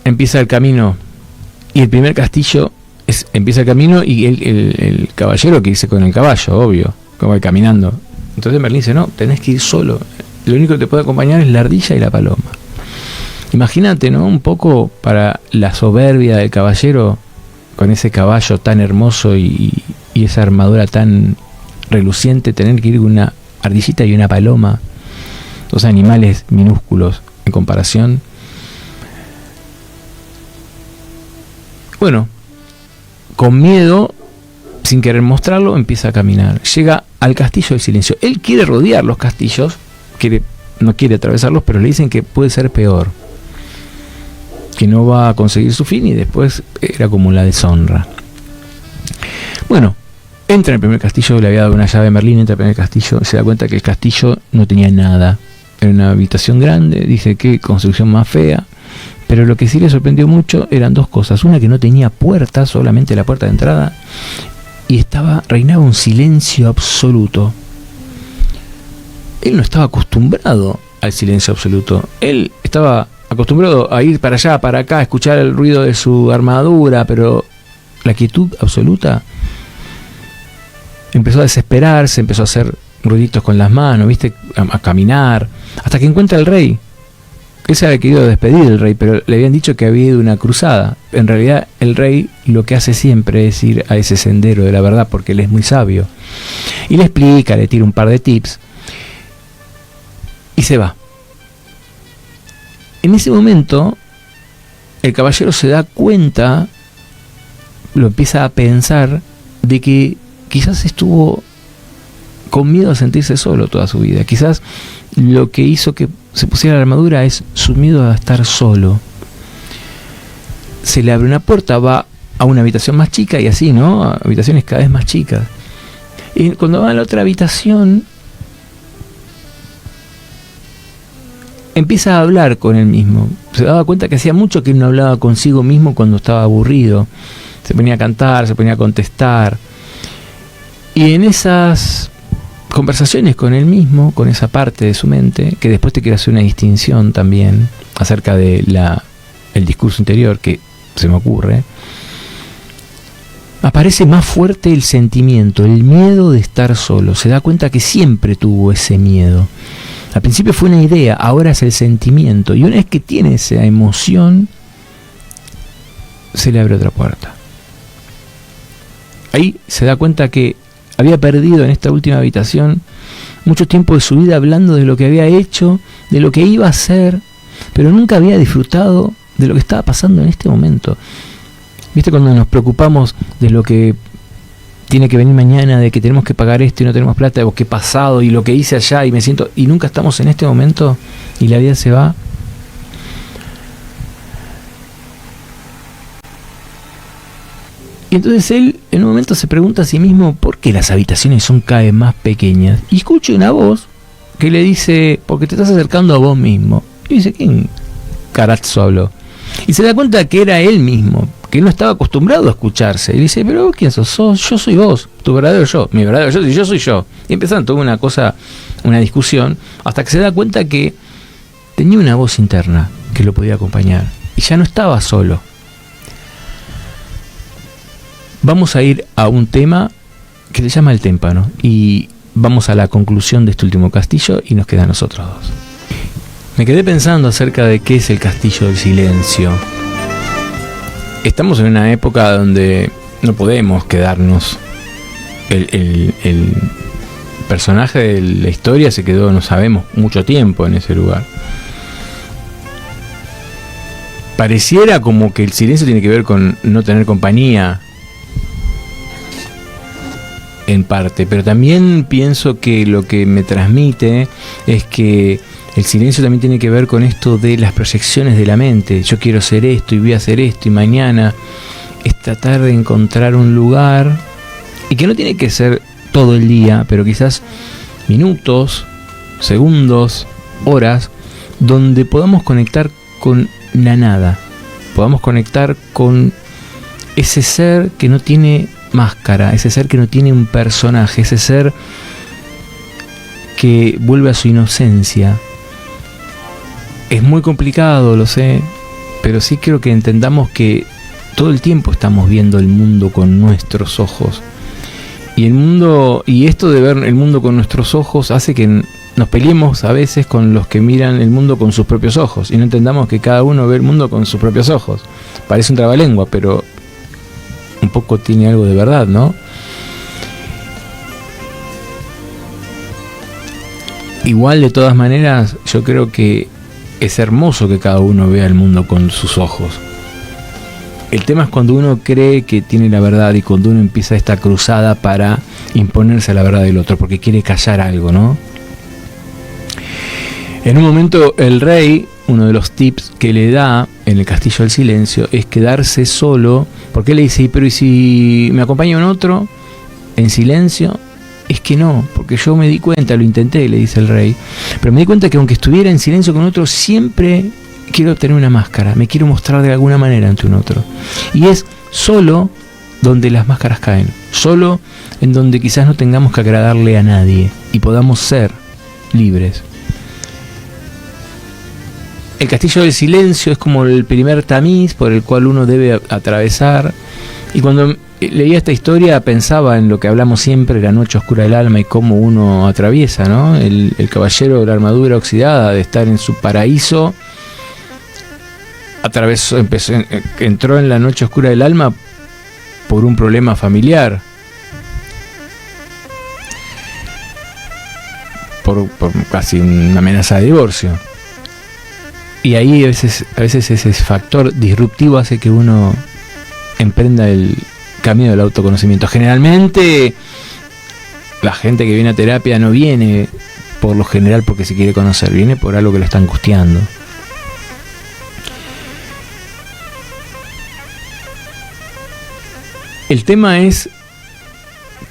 empieza el camino. Y el primer castillo empieza el camino y el caballero que dice con el caballo, obvio, como va caminando. Entonces Merlín dice, no, tenés que ir solo. Lo único que te puede acompañar es la ardilla y la paloma. Imagínate, ¿no? Un poco para la soberbia del caballero, con ese caballo tan hermoso y esa armadura tan reluciente, tener que ir con una ardillita y una paloma, dos animales minúsculos en comparación. Bueno, con miedo, sin querer mostrarlo, empieza a caminar. Llega al castillo del silencio. Él quiere rodear los castillos, no quiere atravesarlos, pero le dicen que puede ser peor, que no va a conseguir su fin y después era como la deshonra. Bueno, entra en el primer castillo, le había dado una llave a Merlín, entra en el primer castillo, se da cuenta que el castillo no tenía nada. Era una habitación grande, dice, qué construcción más fea. Pero lo que sí le sorprendió mucho eran dos cosas. Una, que no tenía puerta, solamente la puerta de entrada, y reinaba un silencio absoluto. Él no estaba acostumbrado al silencio absoluto. Él estaba acostumbrado a ir para allá, para acá, a escuchar el ruido de su armadura, pero la quietud absoluta. Empezó a desesperarse, empezó a hacer ruiditos con las manos, ¿viste? A caminar, hasta que encuentra al rey. Él se había querido despedir del rey, pero le habían dicho que había ido a una cruzada. En realidad, el rey lo que hace siempre es ir a ese sendero de la verdad, porque él es muy sabio. Y le explica, le tira un par de tips, y se va. En ese momento, el caballero se da cuenta, lo empieza a pensar, de que quizás estuvo con miedo a sentirse solo toda su vida. Quizás lo que hizo que se pusiera la armadura es su miedo a estar solo. Se le abre una puerta, va a una habitación más chica y así, ¿no? A habitaciones cada vez más chicas. Y cuando va a la otra habitación, empieza a hablar con él mismo. Se daba cuenta que hacía mucho que él no hablaba consigo mismo cuando estaba aburrido. Se ponía a cantar, se ponía a contestar. Y en esas conversaciones con él mismo, con esa parte de su mente, que después te quiero hacer una distinción también acerca de el discurso interior que se me ocurre, aparece más fuerte el sentimiento, el miedo de estar solo. Se da cuenta que siempre tuvo ese miedo. Al principio fue una idea, ahora es el sentimiento. Y una vez que tiene esa emoción, se le abre otra puerta. Ahí se da cuenta que había perdido en esta última habitación mucho tiempo de su vida hablando de lo que había hecho, de lo que iba a hacer, pero nunca había disfrutado de lo que estaba pasando en este momento. ¿Viste cuando nos preocupamos de lo que tiene que venir mañana, de que tenemos que pagar esto y no tenemos plata, o qué pasado y lo que hice allá y me siento, y nunca estamos en este momento y la vida se va? Y entonces él en un momento se pregunta a sí mismo por qué las habitaciones son cada vez más pequeñas. Y escucha una voz que le dice, porque te estás acercando a vos mismo. Y dice, ¿quién carazo habló? Y se da cuenta que era él mismo, que él no estaba acostumbrado a escucharse. Y dice, pero ¿quién sos? Yo soy vos, tu verdadero yo, mi verdadero yo, y yo soy yo. Y empiezan toda una discusión, hasta que se da cuenta que tenía una voz interna que lo podía acompañar. Y ya no estaba solo. Vamos a ir a un tema que se llama el témpano y vamos a la conclusión de este último castillo y nos queda a nosotros dos. Me quedé pensando acerca de qué es el castillo del silencio. Estamos en una época donde no podemos quedarnos. El personaje de la historia se quedó, no sabemos, mucho tiempo en ese lugar. Pareciera como que el silencio tiene que ver con no tener compañía, en parte, pero también pienso que lo que me transmite es que el silencio también tiene que ver con esto de las proyecciones de la mente. Yo quiero hacer esto y voy a hacer esto y mañana. Es tratar de encontrar un lugar, y que no tiene que ser todo el día, pero quizás minutos, segundos, horas, donde podamos conectar con la nada, podamos conectar con ese ser que no tiene máscara, ese ser que no tiene un personaje, ese ser que vuelve a su inocencia. Es muy complicado, lo sé, pero sí quiero que entendamos que todo el tiempo estamos viendo el mundo con nuestros ojos. Y esto de ver el mundo con nuestros ojos hace que nos peleemos a veces con los que miran el mundo con sus propios ojos y no entendamos que cada uno ve el mundo con sus propios ojos. Parece un trabalengua, pero un poco tiene algo de verdad, ¿no? Igual, de todas maneras, yo creo que es hermoso que cada uno vea el mundo con sus ojos. El tema es cuando uno cree que tiene la verdad y cuando uno empieza esta cruzada para imponerse a la verdad del otro, porque quiere callar algo, ¿no? En un momento el rey, uno de los tips que le da en el castillo del silencio es quedarse solo, porque él le dice, pero ¿y si me acompaña un otro en silencio? Es que no, porque yo me di cuenta, lo intenté, le dice el rey, pero me di cuenta que aunque estuviera en silencio con otro, siempre quiero tener una máscara, me quiero mostrar de alguna manera ante un otro. Y es solo donde las máscaras caen, solo en donde quizás no tengamos que agradarle a nadie y podamos ser libres. El castillo del silencio es como el primer tamiz por el cual uno debe atravesar. Y cuando leía esta historia pensaba en lo que hablamos siempre, la noche oscura del alma, y cómo uno atraviesa, ¿no? El caballero de la armadura oxidada, de estar en su paraíso, entró en la noche oscura del alma por un problema familiar, por casi una amenaza de divorcio. Y ahí a veces ese factor disruptivo hace que uno emprenda el camino del autoconocimiento. Generalmente la gente que viene a terapia no viene por lo general porque se quiere conocer, viene por algo que le está angustiando. El tema es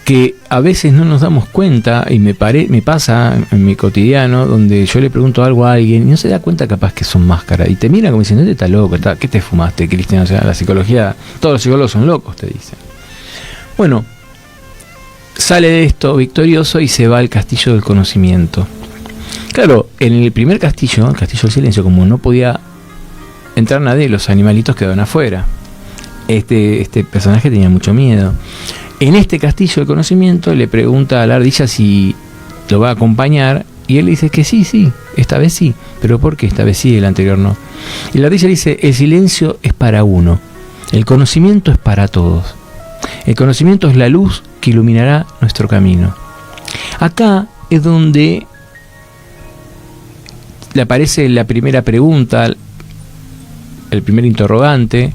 que a veces no nos damos cuenta, y me pasa en mi cotidiano, donde yo le pregunto algo a alguien y no se da cuenta capaz que son máscaras, y te mira como diciendo, este está loco, ¿qué te fumaste, Cristian? O sea, la psicología, todos los psicólogos son locos, te dicen. Bueno, sale de esto victorioso y se va al castillo del conocimiento. Claro, en el primer castillo, el castillo del silencio, como no podía entrar nadie, los animalitos quedaron afuera. Este personaje tenía mucho miedo. En este castillo del conocimiento le pregunta a la ardilla si lo va a acompañar, y él le dice que sí, esta vez sí. ¿Pero por qué esta vez sí y el anterior no? Y la ardilla dice, el silencio es para uno, el conocimiento es para todos. El conocimiento es la luz que iluminará nuestro camino. Acá es donde le aparece la primera pregunta, el primer interrogante,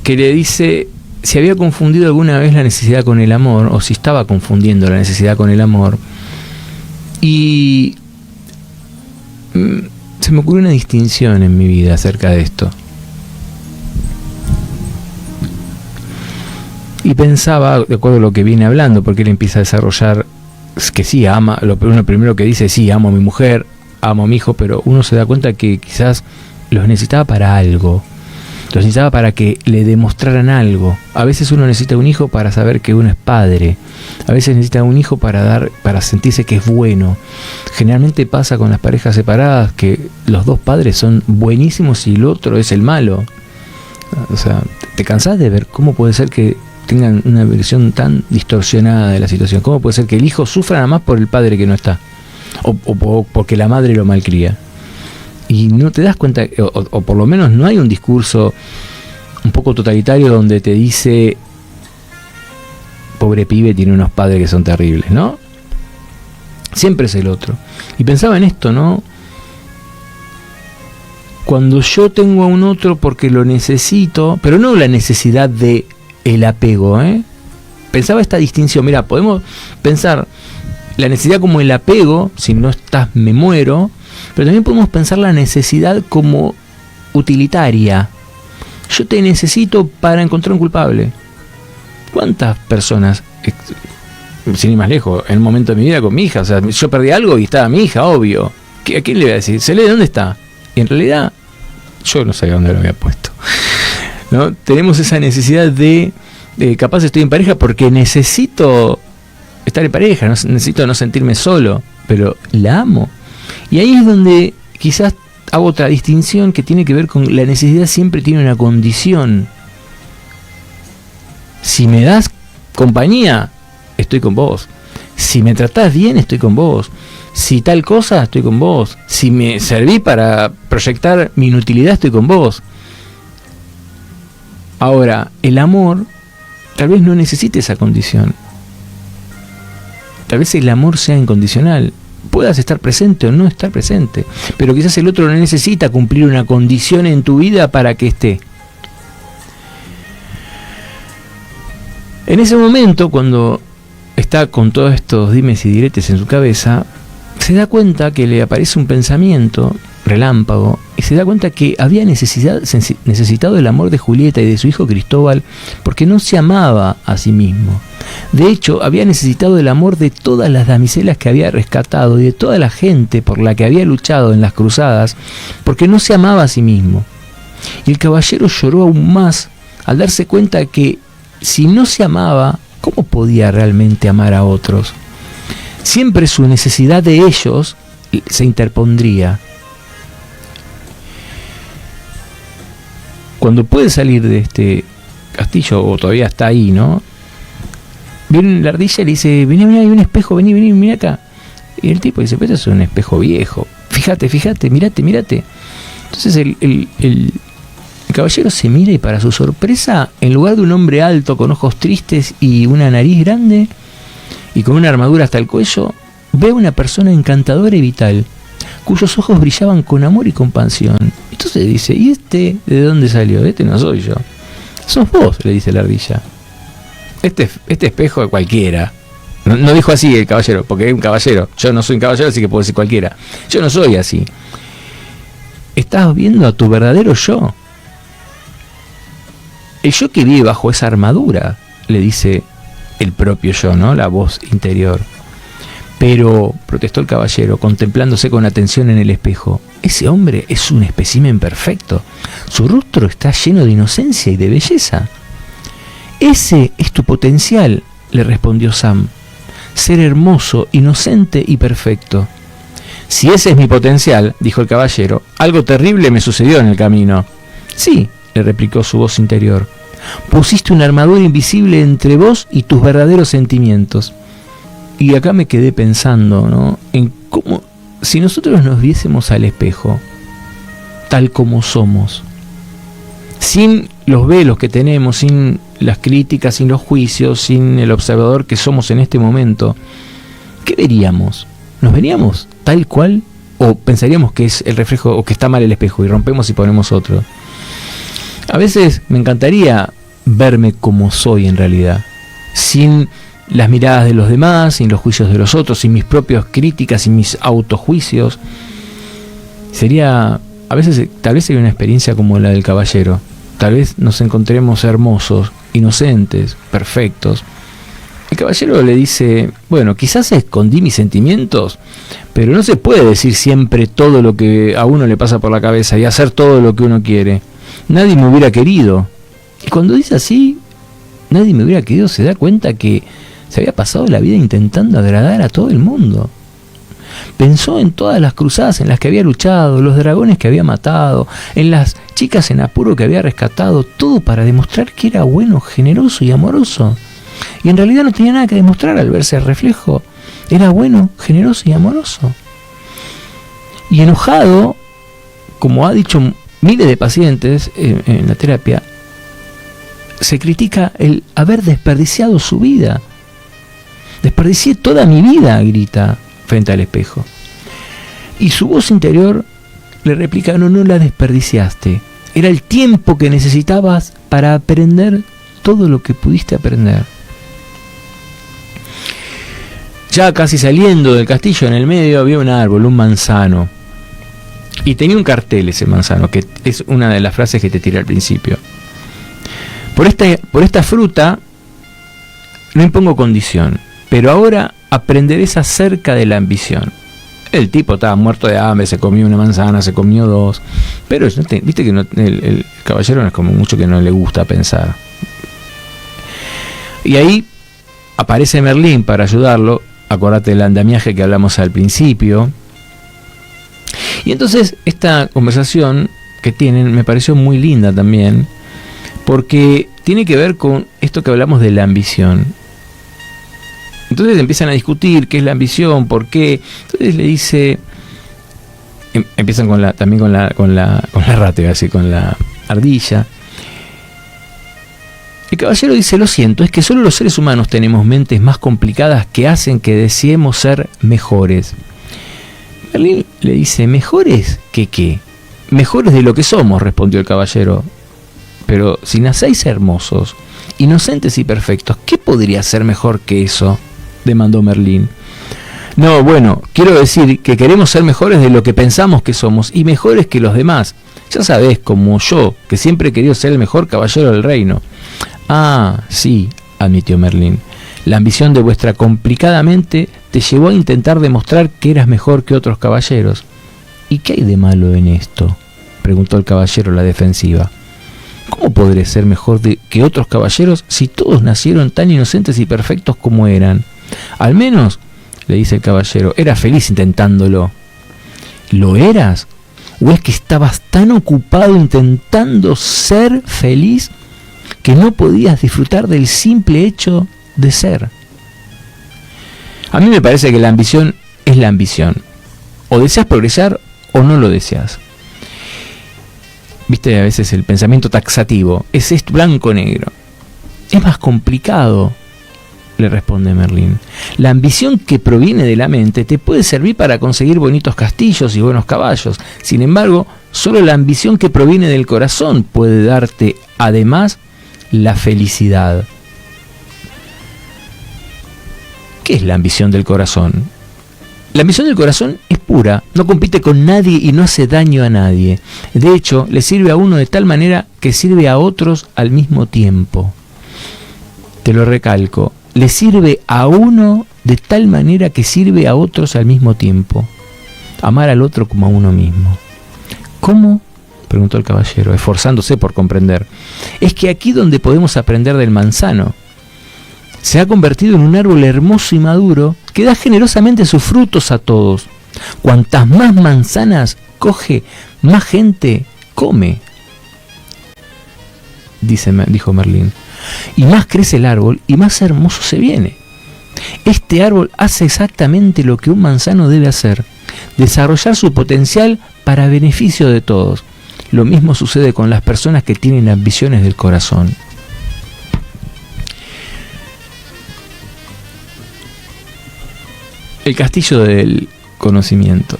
que le dice si había confundido alguna vez la necesidad con el amor, o si estaba confundiendo la necesidad con el amor. Y se me ocurrió una distinción en mi vida acerca de esto. Y pensaba, de acuerdo a lo que viene hablando, porque él empieza a desarrollar que sí, ama, lo primero que dice, sí, amo a mi mujer, amo a mi hijo, pero uno se da cuenta que quizás los necesitaba para algo. Los necesitaba para que le demostraran algo. A veces uno necesita un hijo para saber que uno es padre. A veces necesita un hijo para sentirse que es bueno. Generalmente pasa con las parejas separadas que los dos padres son buenísimos y el otro es el malo. O sea, ¿te cansás de ver cómo puede ser que tengan una versión tan distorsionada de la situación? ¿Cómo puede ser que el hijo sufra nada más por el padre que no está? O porque la madre lo malcría. Y no te das cuenta, o por lo menos no hay un discurso un poco totalitario donde te dice, pobre pibe tiene unos padres que son terribles, ¿no? Siempre es el otro. Y pensaba en esto, ¿no? Cuando yo tengo a un otro porque lo necesito, pero no la necesidad de el apego, ¿eh? Pensaba esta distinción. Mira, podemos pensar la necesidad como el apego, si no estás me muero, pero también podemos pensar la necesidad como utilitaria. Yo te necesito para encontrar un culpable. ¿Cuántas personas, sin ir más lejos, en un momento de mi vida con mi hija, o sea, yo perdí algo y estaba mi hija, obvio, ¿a quién le voy a decir? ¿Se lee dónde está? Y en realidad yo no sabía dónde lo había puesto, ¿no? Tenemos esa necesidad de capaz estoy en pareja porque necesito estar en pareja, necesito no sentirme solo, pero la amo. Y ahí es donde quizás hago otra distinción que tiene que ver con la necesidad. Siempre tiene una condición. Si me das compañía, estoy con vos. Si me tratás bien, estoy con vos. Si tal cosa, estoy con vos. Si me serví para proyectar mi inutilidad, estoy con vos. Ahora, el amor tal vez no necesite esa condición. Tal vez el amor sea incondicional. Puedas estar presente o no estar presente, pero quizás el otro no necesita cumplir una condición en tu vida para que esté. En ese momento, cuando está con todos estos dimes y diretes en su cabeza, se da cuenta que le aparece un pensamiento relámpago y se da cuenta que había necesitado el amor de Julieta y de su hijo Cristóbal porque no se amaba a sí mismo. De hecho, había necesitado el amor de todas las damiselas que había rescatado y de toda la gente por la que había luchado en las cruzadas porque no se amaba a sí mismo. Y el caballero lloró aún más al darse cuenta que si no se amaba, ¿cómo podía realmente amar a otros? Siempre su necesidad de ellos se interpondría. Cuando puede salir de este castillo, o todavía está ahí, ¿no? Viene la ardilla y le dice, vení, hay un espejo, vení, mira acá. Y el tipo dice, pues eso es un espejo viejo. Fíjate, mirate. Entonces el caballero se mira y para su sorpresa, en lugar de un hombre alto con ojos tristes y una nariz grande y con una armadura hasta el cuello, ve a una persona encantadora y vital, cuyos ojos brillaban con amor y compasión. Entonces dice, ¿y este de dónde salió? Este no soy yo. Sos vos, le dice la ardilla. Este espejo de cualquiera. No dijo así el caballero, porque es un caballero. Yo no soy un caballero, así que puedo decir cualquiera. Yo no soy así. Estás viendo a tu verdadero yo. El yo que vive bajo esa armadura, le dice el propio yo, ¿no? La voz interior. Pero, protestó el caballero, contemplándose con atención en el espejo, ese hombre es un espécimen perfecto. Su rostro está lleno de inocencia y de belleza. Ese es tu potencial, le respondió Sam. Ser hermoso, inocente y perfecto. Si ese es mi potencial, dijo el caballero, algo terrible me sucedió en el camino. Sí, le replicó su voz interior. Pusiste una armadura invisible entre vos y tus verdaderos sentimientos. Y acá me quedé pensando, ¿no? En cómo, si nosotros nos viésemos al espejo, tal como somos, sin los velos que tenemos, sin las críticas, sin los juicios, sin el observador que somos en este momento, ¿qué veríamos? ¿Nos veríamos tal cual? ¿O pensaríamos que es el reflejo o que está mal el espejo y rompemos y ponemos otro? A veces me encantaría verme como soy en realidad, sin las miradas de los demás, sin los juicios de los otros, sin mis propias críticas, sin mis autojuicios. Sería, a veces, tal vez sería una experiencia como la del caballero. Tal vez nos encontremos hermosos, inocentes, perfectos. El caballero le dice, bueno, quizás escondí mis sentimientos, pero no se puede decir siempre todo lo que a uno le pasa por la cabeza y hacer todo lo que uno quiere. Nadie me hubiera querido. Y cuando dice así, nadie me hubiera querido, se da cuenta que se había pasado la vida intentando agradar a todo el mundo. Pensó en todas las cruzadas en las que había luchado, los dragones que había matado, en las chicas en apuro que había rescatado, todo para demostrar que era bueno, generoso y amoroso. Y en realidad no tenía nada que demostrar al verse al reflejo. Era bueno, generoso y amoroso. Y enojado, como ha dicho miles de pacientes en la terapia, se critica el haber desperdiciado su vida. Desperdicié toda mi vida, grita frente al espejo. Y su voz interior le replica, no la desperdiciaste. Era el tiempo que necesitabas para aprender todo lo que pudiste aprender. Ya casi saliendo del castillo, en el medio había un árbol, un manzano. Y tenía un cartel ese manzano, que es una de las frases que te tiré al principio. Por esta fruta no impongo condición, pero ahora aprenderés acerca de la ambición. El tipo estaba muerto de hambre, se comió una manzana, se comió dos, pero viste que el caballero no es como mucho que no le gusta pensar. Y ahí aparece Merlín para ayudarlo. Acordate del andamiaje que hablamos al principio. Y entonces esta conversación que tienen me pareció muy linda también, porque tiene que ver con esto que hablamos de la ambición. Entonces empiezan a discutir qué es la ambición, por qué. Entonces le dice, empiezan con la rata, así, con la ardilla. El caballero dice, lo siento, es que solo los seres humanos tenemos mentes más complicadas que hacen que deseemos ser mejores. Merlín le dice, ¿mejores que qué? Mejores de lo que somos, respondió el caballero. Pero si nacéis hermosos, inocentes y perfectos, ¿qué podría ser mejor que eso?, demandó Merlín. No, bueno, quiero decir que queremos ser mejores de lo que pensamos que somos y mejores que los demás. Ya sabés, como yo, que siempre he querido ser el mejor caballero del reino. Ah, sí, admitió Merlín. La ambición de vuestra complicada mente te llevó a intentar demostrar que eras mejor que otros caballeros. ¿Y qué hay de malo en esto?, preguntó el caballero a la defensiva. ¿Cómo podré ser mejor que otros caballeros si todos nacieron tan inocentes y perfectos como eran? Al menos, le dice el caballero, era feliz intentándolo. ¿Lo eras? ¿O es que estabas tan ocupado intentando ser feliz que no podías disfrutar del simple hecho de ser? A mí me parece que la ambición es la ambición. O deseas progresar o no lo deseas. Viste, a veces el pensamiento taxativo es esto, blanco o negro. Es más complicado le responde Merlín. La ambición que proviene de la mente te puede servir para conseguir bonitos castillos y buenos caballos. Sin embargo, solo la ambición que proviene del corazón puede darte, además, la felicidad. ¿Qué es la ambición del corazón? La ambición del corazón es pura, no compite con nadie y no hace daño a nadie. De hecho, le sirve a uno de tal manera que sirve a otros al mismo tiempo. Te lo recalco, le sirve a uno de tal manera que sirve a otros al mismo tiempo. Amar al otro como a uno mismo. ¿Cómo? Preguntó el caballero, esforzándose por comprender. Es que aquí donde podemos aprender del manzano. Se ha convertido en un árbol hermoso y maduro que da generosamente sus frutos a todos. Cuantas más manzanas coge, más gente come, dijo Merlín. Y más crece el árbol y más hermoso se viene. Este árbol hace exactamente lo que un manzano debe hacer, desarrollar su potencial para beneficio de todos. Lo mismo sucede con las personas que tienen ambiciones del corazón. El castillo del conocimiento.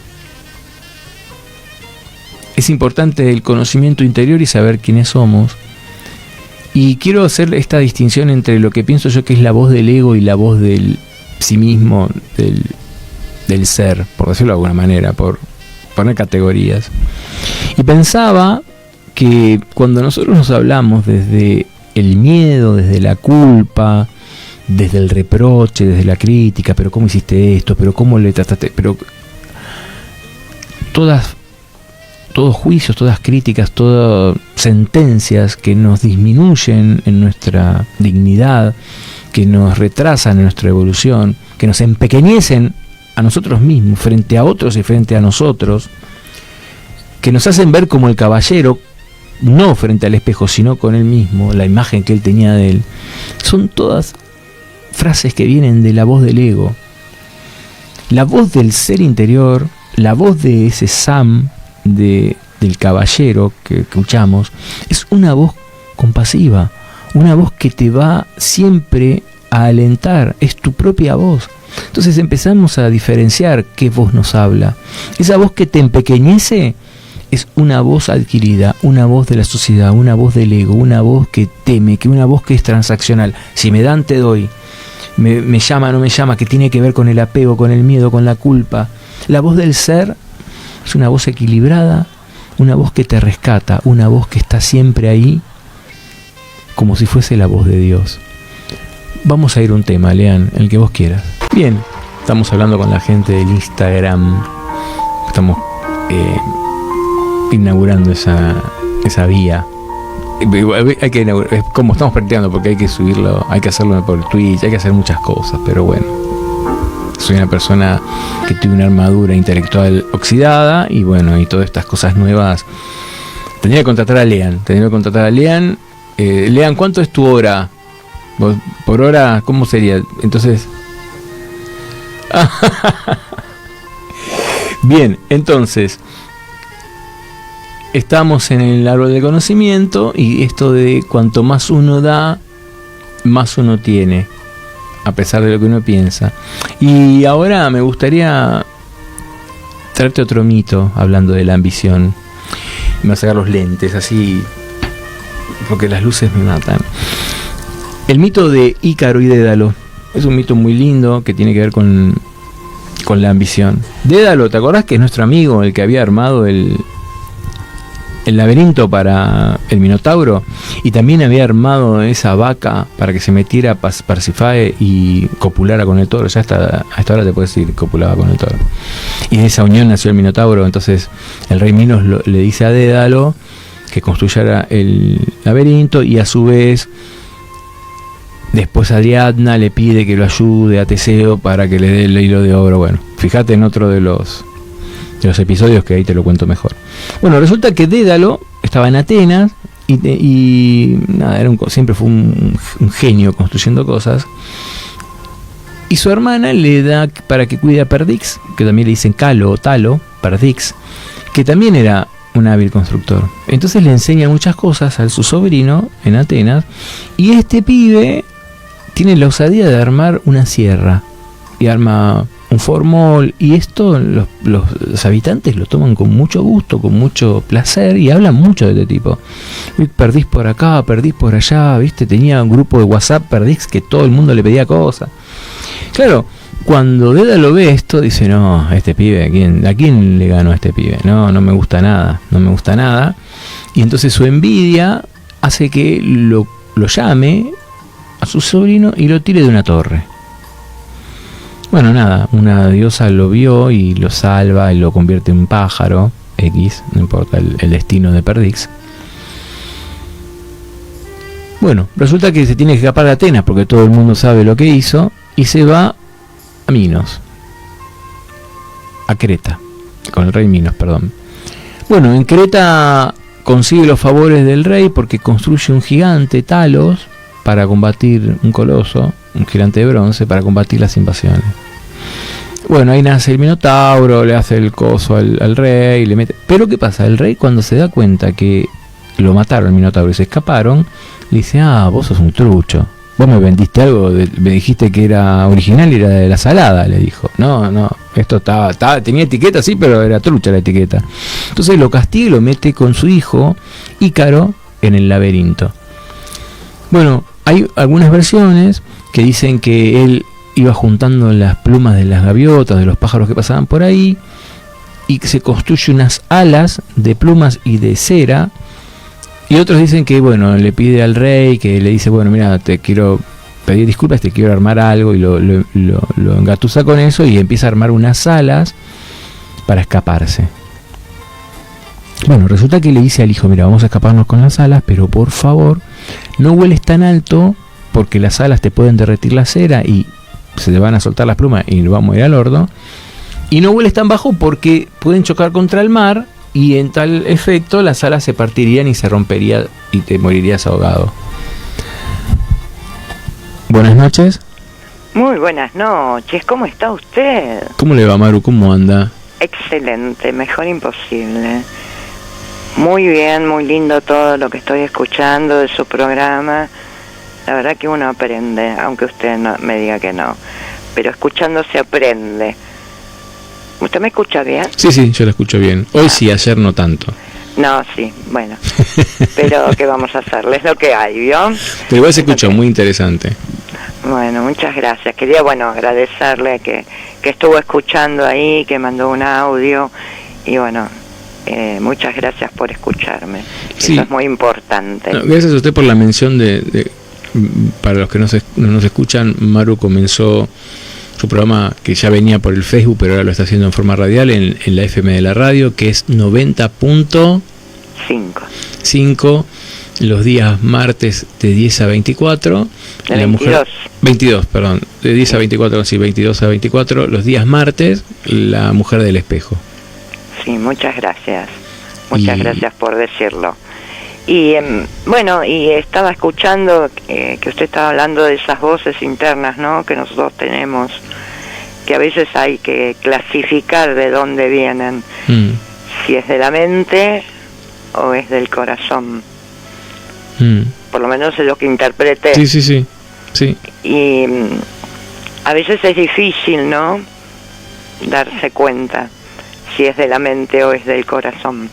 Es importante el conocimiento interior y saber quiénes somos. Y quiero hacer esta distinción entre lo que pienso yo que es la voz del ego y la voz del sí mismo, del ser, por decirlo de alguna manera, por poner categorías. Y pensaba que cuando nosotros nos hablamos desde el miedo, desde la culpa, desde el reproche, desde la crítica, pero cómo hiciste esto, pero cómo le trataste, pero todos juicios, todas críticas, todas sentencias que nos disminuyen en nuestra dignidad, que nos retrasan en nuestra evolución, que nos empequeñecen a nosotros mismos, frente a otros y frente a nosotros, que nos hacen ver como el caballero, no frente al espejo, sino con él mismo, la imagen que él tenía de él. Son todas frases que vienen de la voz del ego. La voz del ser interior, la voz de ese Sam, del caballero que escuchamos, es una voz compasiva, una voz que te va siempre a alentar, es tu propia voz. Entonces empezamos a diferenciar qué voz nos habla. Esa voz que te empequeñece es una voz adquirida, una voz de la sociedad, una voz del ego, una voz que teme, que una voz que es transaccional. Si me dan, te doy. Me llama, no me llama, que tiene que ver con el apego, con el miedo, con la culpa. La voz del ser es una voz equilibrada, una voz que te rescata, una voz que está siempre ahí, como si fuese la voz de Dios. Vamos a ir a un tema, Lean, el que vos quieras. Bien, estamos hablando con la gente del Instagram. Estamos inaugurando esa vía. Hay que inaugurar, como estamos practicando, porque hay que subirlo, hay que hacerlo por Twitch, hay que hacer muchas cosas, pero bueno. Soy una persona que tiene una armadura intelectual oxidada y bueno, y todas estas cosas nuevas. Tendría que contratar a Lean. Lean, ¿cuánto es tu hora? Por hora, ¿cómo sería? Entonces... Bien, entonces... Estamos en el árbol del conocimiento y esto de cuanto más uno da, más uno tiene, a pesar de lo que uno piensa. Y ahora me gustaría traerte otro mito hablando de la ambición. Me voy a sacar los lentes así, porque las luces me matan. El mito de Ícaro y Dédalo es un mito muy lindo que tiene que ver con la ambición. Dédalo, ¿te acordás que es nuestro amigo, el que había armado el laberinto para el Minotauro? Y también había armado esa vaca para que se metiera Parsifáe y copulara con el toro. Ya hasta ahora te puedes decir, copulaba con el toro. Y de esa unión nació el Minotauro. Entonces el rey Minos le dice a Dédalo que construyera el laberinto, y a su vez después Ariadna le pide que lo ayude a Teseo para que le dé el hilo de oro. Bueno, fíjate en otro de los episodios que ahí te lo cuento mejor. Bueno, resulta que Dédalo estaba en Atenas y nada, siempre fue un genio construyendo cosas. Y su hermana le da para que cuide a Perdix, que también le dicen Calo o Talo, Perdix, que también era un hábil constructor. Entonces le enseña muchas cosas a su sobrino en Atenas, y este pibe tiene la osadía de armar una sierra y arma un formol, y esto los habitantes lo toman con mucho gusto, con mucho placer, y hablan mucho de este tipo. Perdís por acá, perdís por allá, ¿viste? Tenía un grupo de WhatsApp, perdís, que todo el mundo le pedía cosas. Claro, cuando Deda lo ve esto, dice, no, este pibe, ¿a quién le ganó a este pibe? No me gusta nada, no me gusta nada. Y entonces su envidia hace que lo llame a su sobrino y lo tire de una torre. Bueno, nada, una diosa lo vio y lo salva y lo convierte en un pájaro X, no importa el destino de Perdix. Bueno, resulta que se tiene que escapar de Atenas porque todo el mundo sabe lo que hizo, y se va a Minos, a Creta, con el rey Minos, perdón. Bueno, en Creta consigue los favores del rey porque construye un gigante, Talos, para combatir un coloso, un gigante de bronce, para combatir las invasiones. Bueno, ahí nace el Minotauro, le hace el coso al rey, le mete... Pero ¿qué pasa? El rey, cuando se da cuenta que lo mataron el Minotauro y se escaparon, le dice, vos sos un trucho. Vos me vendiste algo, me dijiste que era original y era de la salada, le dijo. No, esto tenía etiqueta, sí, pero era trucha la etiqueta. Entonces lo castiga y lo mete con su hijo, Ícaro, en el laberinto. Bueno, hay algunas versiones que dicen que él iba juntando las plumas de las gaviotas, de los pájaros que pasaban por ahí, y que se construye unas alas de plumas y de cera. Y otros dicen que, bueno, le pide al rey, que le dice, bueno, mira, te quiero pedir disculpas, te quiero armar algo, y lo engatusa con eso, y empieza a armar unas alas para escaparse. Bueno, resulta que le dice al hijo, mira, vamos a escaparnos con las alas, pero por favor, no vueles tan alto, porque las alas te pueden derretir la cera y se te van a soltar las plumas y vamos a ir al horno. Y no vueles tan bajo porque pueden chocar contra el mar, y en tal efecto las alas se partirían y se rompería y te morirías ahogado. Buenas noches. Muy buenas noches, ¿cómo está usted? ¿Cómo le va, Maru? ¿Cómo anda? Excelente, mejor imposible. Muy bien, muy lindo todo lo que estoy escuchando de su programa. La verdad que uno aprende, aunque usted no me diga que no, pero escuchando se aprende. ¿Usted me escucha bien? Sí, yo la escucho bien. Hoy sí, ayer no tanto. No, sí, bueno. Pero ¿qué vamos a hacerle? Es lo que hay, ¿vio? Pero igual se escuchó, muy interesante. Bueno, muchas gracias. Quería, agradecerle que estuvo escuchando ahí, que mandó un audio, y bueno, muchas gracias por escucharme. Sí. Eso es muy importante. No, gracias a usted por la mención para los que no nos escuchan. Maru comenzó su programa, que ya venía por el Facebook, pero ahora lo está haciendo en forma radial en la FM de la radio, que es 90.5 los días martes de 10 a 24. De 22. 22, perdón. De 10 a 24, sí, 22 a 24. Los días martes, La Mujer del Espejo. Sí, muchas gracias. Muchas gracias por decirlo. Y y estaba escuchando que usted estaba hablando de esas voces internas, ¿no?, que nosotros tenemos, que a veces hay que clasificar de dónde vienen, si es de la mente o es del corazón. Por lo menos es lo que interpreté. Sí. Y a veces es difícil, ¿no?, darse cuenta si es de la mente o es del corazón.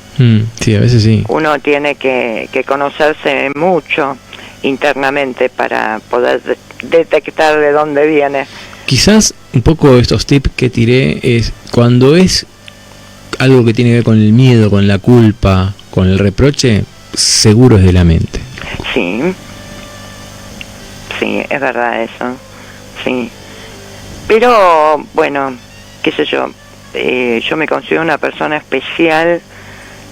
Sí, a veces sí. Uno tiene que conocerse mucho internamente para poder detectar de dónde viene. Quizás un poco estos tips que tiré es cuando es algo que tiene que ver con el miedo, con la culpa, con el reproche, seguro es de la mente. Sí, es verdad eso, sí. Pero, bueno, qué sé yo, yo me considero una persona especial.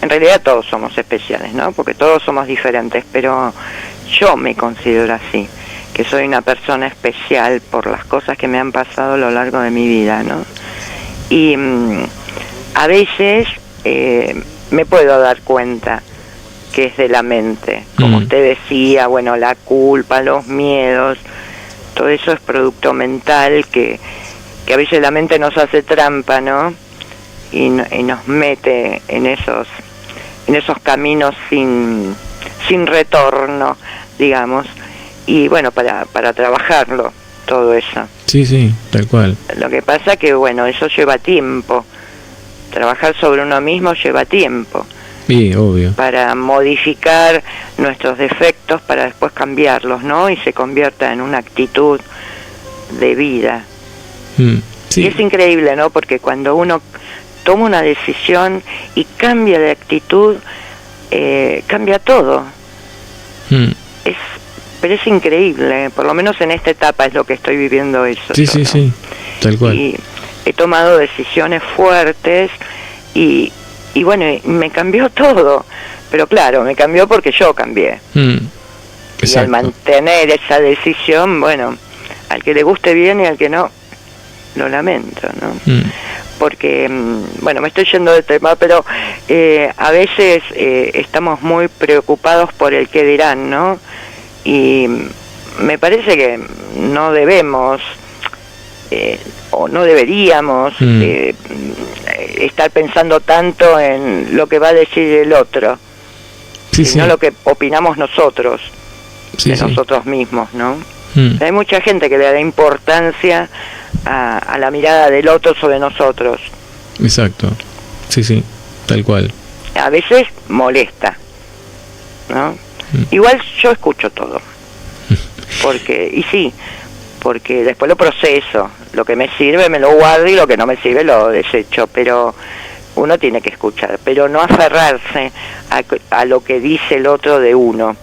En realidad todos somos especiales, ¿no?, porque todos somos diferentes, pero yo me considero así, que soy una persona especial por las cosas que me han pasado a lo largo de mi vida, ¿no? Y a veces me puedo dar cuenta que es de la mente, como usted decía, bueno, la culpa, los miedos, todo eso es producto mental que a veces la mente nos hace trampa, ¿no?, y nos mete en esos caminos sin retorno, digamos. y bueno, para trabajarlo, todo eso. Sí, sí, tal cual. Lo que pasa que, bueno, eso lleva tiempo. Trabajar sobre uno mismo lleva tiempo. Sí, obvio. Para modificar nuestros defectos, para después cambiarlos, ¿no? Y se convierta en una actitud de vida. Sí. Y es increíble, ¿no? Porque cuando uno toma una decisión y cambia de actitud, cambia todo. Pero es increíble, por lo menos en esta etapa es lo que estoy viviendo eso. Sí, yo, sí, ¿no? sí, tal cual. Y he tomado decisiones fuertes y bueno, me cambió todo. Pero claro, me cambió porque yo cambié. Y al mantener esa decisión, bueno, al que le guste bien y al que no, lo lamento, ¿no? Porque, bueno, me estoy yendo del tema, pero a veces estamos muy preocupados por el qué dirán, ¿no? Y me parece que no debemos o no deberíamos estar pensando tanto en lo que va a decir el otro, sino lo que opinamos nosotros de nosotros mismos, ¿no? Hay mucha gente que le da importancia a la mirada del otro sobre nosotros. Exacto, sí, tal cual. A veces molesta, ¿no? Igual yo escucho todo, porque después lo proceso, lo que me sirve me lo guardo y lo que no me sirve lo desecho, pero uno tiene que escuchar, pero no aferrarse a lo que dice el otro de uno.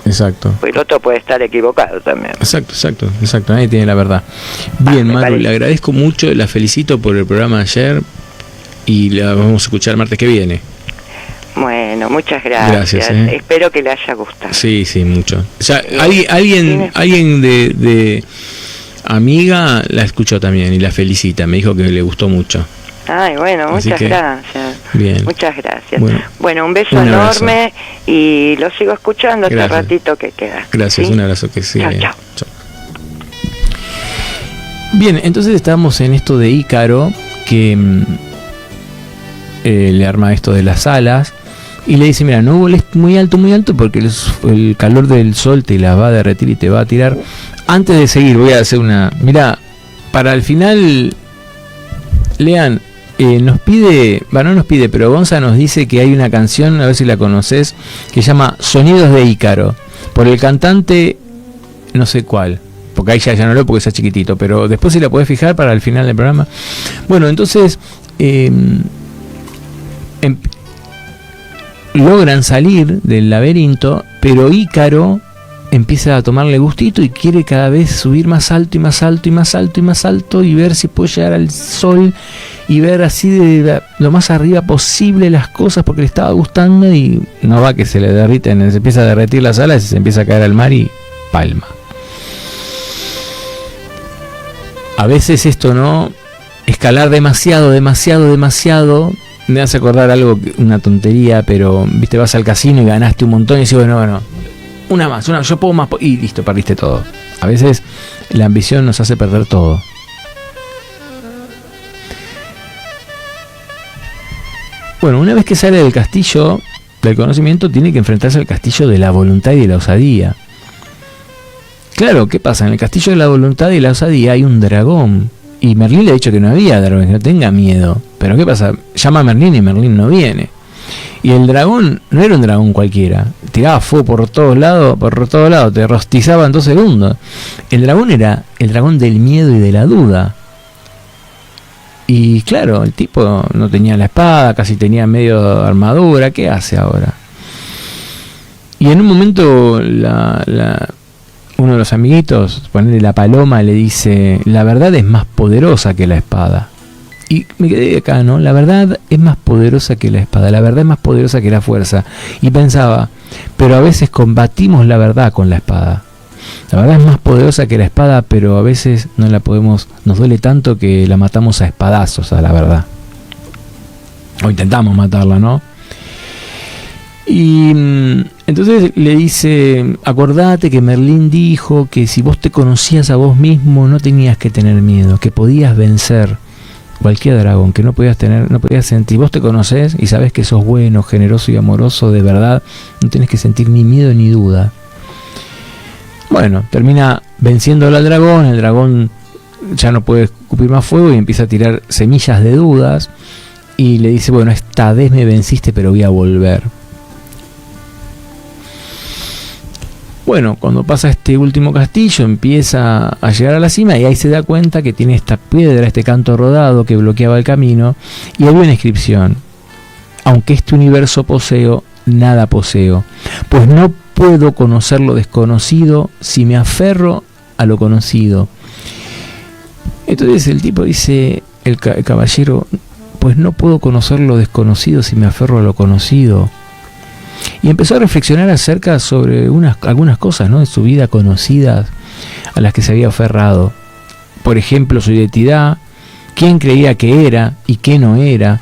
Exacto. Pues el otro puede estar equivocado también. Exacto, nadie tiene la verdad. Bien, Maru, le agradezco mucho, la felicito por el programa de ayer y la vamos a escuchar el martes que viene. Bueno, muchas gracias. Espero que le haya gustado. Sí, mucho. O sea, alguien de amiga la escuchó también y la felicita, me dijo que le gustó mucho. Ay, bueno, muchas gracias. Bien. Muchas gracias. Bueno, un beso enorme y lo sigo escuchando este ratito que queda. Gracias, ¿sí? Un abrazo que sigue. Chao. Bien, entonces estábamos en esto de Ícaro, que le arma esto de las alas y le dice, mira, no voles muy alto porque el calor del sol te la va a derretir y te va a tirar. Antes de seguir voy a hacer mira, para el final, Lean, nos pide, no nos pide, pero Gonza nos dice que hay una canción, a ver si la conoces, que se llama Sonidos de Ícaro, por el cantante, no sé cuál, porque ahí ya no lo porque está chiquitito, pero después si la podés fijar para el final del programa. Bueno, entonces logran salir del laberinto, pero Ícaro empieza a tomarle gustito y quiere cada vez subir más alto y más alto y más alto y más alto y ver si puede llegar al sol y ver así de lo más arriba posible las cosas porque le estaba gustando y no va que se le derriten, se empieza a derretir las alas y se empieza a caer al mar y palma. A veces esto, ¿no? Escalar demasiado me hace acordar algo, una tontería, pero viste, vas al casino y ganaste un montón y dices, bueno, una más, yo puedo más, y listo, perdiste todo. A veces la ambición nos hace perder todo. Bueno, una vez que sale del castillo del conocimiento, tiene que enfrentarse al castillo de la voluntad y de la osadía. Claro, ¿qué pasa? En el castillo de la voluntad y la osadía hay un dragón. Y Merlín le ha dicho que no había dragón, que no tenga miedo. Pero ¿qué pasa? Llama a Merlín y Merlín no viene. Y el dragón no era un dragón cualquiera. Tiraba fuego por todos lados, te rostizaba en 2 segundos. El dragón era el dragón del miedo y de la duda. Y claro, el tipo no tenía la espada, casi tenía medio armadura. ¿Qué hace ahora? Y en un momento uno de los amiguitos, ponerle la paloma, le dice, la verdad es más poderosa que la espada. Y me quedé acá, ¿no? La verdad es más poderosa que la espada, la verdad es más poderosa que la fuerza. Y pensaba, pero a veces combatimos la verdad con la espada. La verdad es más poderosa que la espada, pero a veces no la podemos, nos duele tanto que la matamos a espadazos a la verdad. O intentamos matarla, ¿no? Y entonces le dice, acordate que Merlín dijo que si vos te conocías a vos mismo no tenías que tener miedo, que podías vencer cualquier dragón, que no podías sentir, vos te conocés y sabés que sos bueno, generoso y amoroso de verdad, no tenés que sentir ni miedo ni duda. Bueno, termina venciéndolo al dragón. El dragón ya no puede escupir más fuego y empieza a tirar semillas de dudas. Y le dice, bueno, esta vez me venciste, pero voy a volver. Bueno, cuando pasa este último castillo, empieza a llegar a la cima y ahí se da cuenta que tiene esta piedra, este canto rodado que bloqueaba el camino. Y había una inscripción: aunque este universo poseo, nada poseo, pues no puedo conocer lo desconocido si me aferro a lo conocido. Entonces el tipo dice, el caballero, pues no puedo conocer lo desconocido si me aferro a lo conocido. Y empezó a reflexionar acerca sobre algunas cosas, ¿no?, de su vida conocidas a las que se había aferrado. Por ejemplo, su identidad, quién creía que era y qué no era.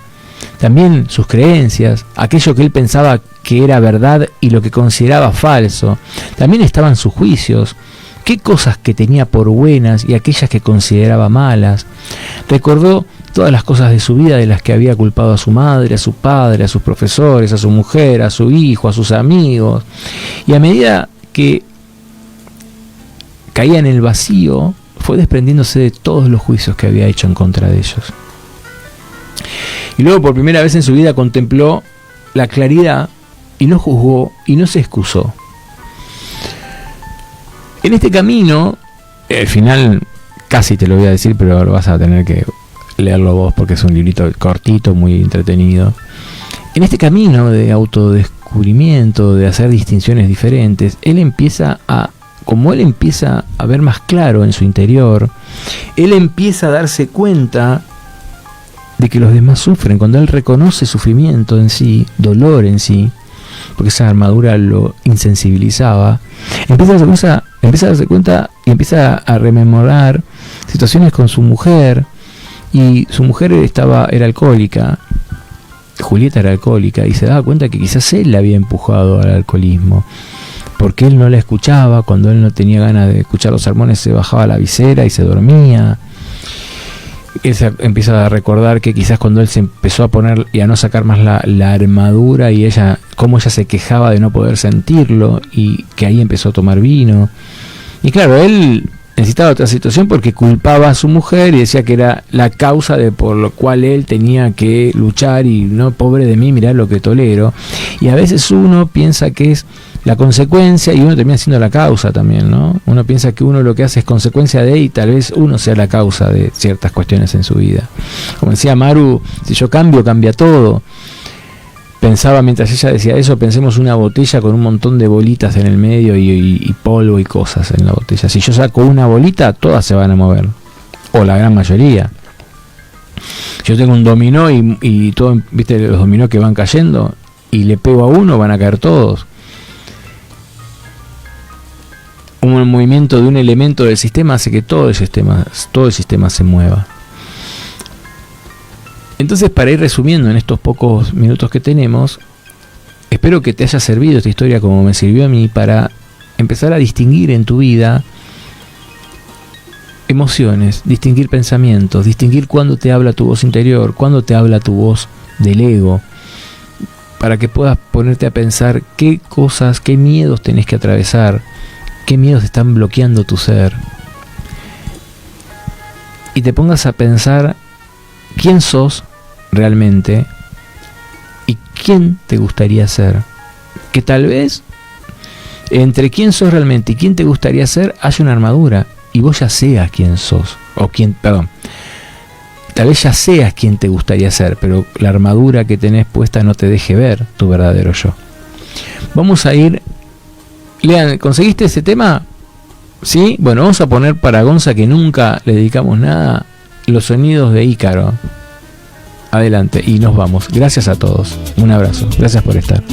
También sus creencias, aquello que él pensaba que era verdad y lo que consideraba falso. También estaban sus juicios, qué cosas que tenía por buenas y aquellas que consideraba malas. Recordó todas las cosas de su vida de las que había culpado a su madre, a su padre, a sus profesores, a su mujer, a su hijo, a sus amigos. Y a medida que caía en el vacío, fue desprendiéndose de todos los juicios que había hecho en contra de ellos. Y luego por primera vez en su vida contempló la claridad y no juzgó y no se excusó. En este camino, al final casi te lo voy a decir, pero lo vas a tener que leerlo vos porque es un librito cortito, muy entretenido. En este camino de autodescubrimiento, de hacer distinciones diferentes, como él empieza a ver más claro en su interior, él empieza a darse cuenta de que los demás sufren. Cuando él reconoce sufrimiento en sí, dolor en sí, porque esa armadura lo insensibilizaba, empieza a darse cuenta y empieza a rememorar situaciones con su mujer. Y su mujer era alcohólica, Julieta era alcohólica, y se daba cuenta que quizás él la había empujado al alcoholismo, porque él no la escuchaba. Cuando él no tenía ganas de escuchar los sermones, se bajaba a la visera y se dormía. Él empieza a recordar que quizás cuando él se empezó a poner y a no sacar más la armadura, y cómo ella se quejaba de no poder sentirlo, y que ahí empezó a tomar vino. Y claro, él necesitaba otra situación porque culpaba a su mujer y decía que era la causa por lo cual él tenía que luchar, y no, pobre de mí, mirá lo que tolero. Y a veces uno piensa que es la consecuencia y uno termina siendo la causa también, ¿no? Uno piensa que uno lo que hace es consecuencia de, y tal vez uno sea la causa de ciertas cuestiones en su vida. Como decía Maru, si yo cambio, cambia todo. Pensaba mientras ella decía eso, pensemos una botella con un montón de bolitas en el medio y polvo y cosas en la botella. Si yo saco una bolita, todas se van a mover, o la gran mayoría. Yo tengo un dominó y todo, viste los dominó que van cayendo, y le pego a uno, van a caer todos. Un movimiento de un elemento del sistema hace que todo el sistema se mueva. Entonces, para ir resumiendo en estos pocos minutos que tenemos, espero que te haya servido esta historia como me sirvió a mí, para empezar a distinguir en tu vida emociones, distinguir pensamientos, distinguir cuándo te habla tu voz interior, cuándo te habla tu voz del ego, para que puedas ponerte a pensar qué cosas, qué miedos tenés que atravesar, qué miedos están bloqueando tu ser, y te pongas a pensar quién sos realmente y quién te gustaría ser. Que tal vez entre quién sos realmente y quién te gustaría ser haya una armadura, y vos ya seas quién sos, tal vez ya seas quién te gustaría ser, pero la armadura que tenés puesta no te deje ver tu verdadero yo. Vamos a ir. Lean, ¿conseguiste ese tema? ¿Sí? Bueno, vamos a poner para Gonza, que nunca le dedicamos nada, los sonidos de Ícaro. Adelante, y nos vamos. Gracias a todos. Un abrazo. Gracias por estar.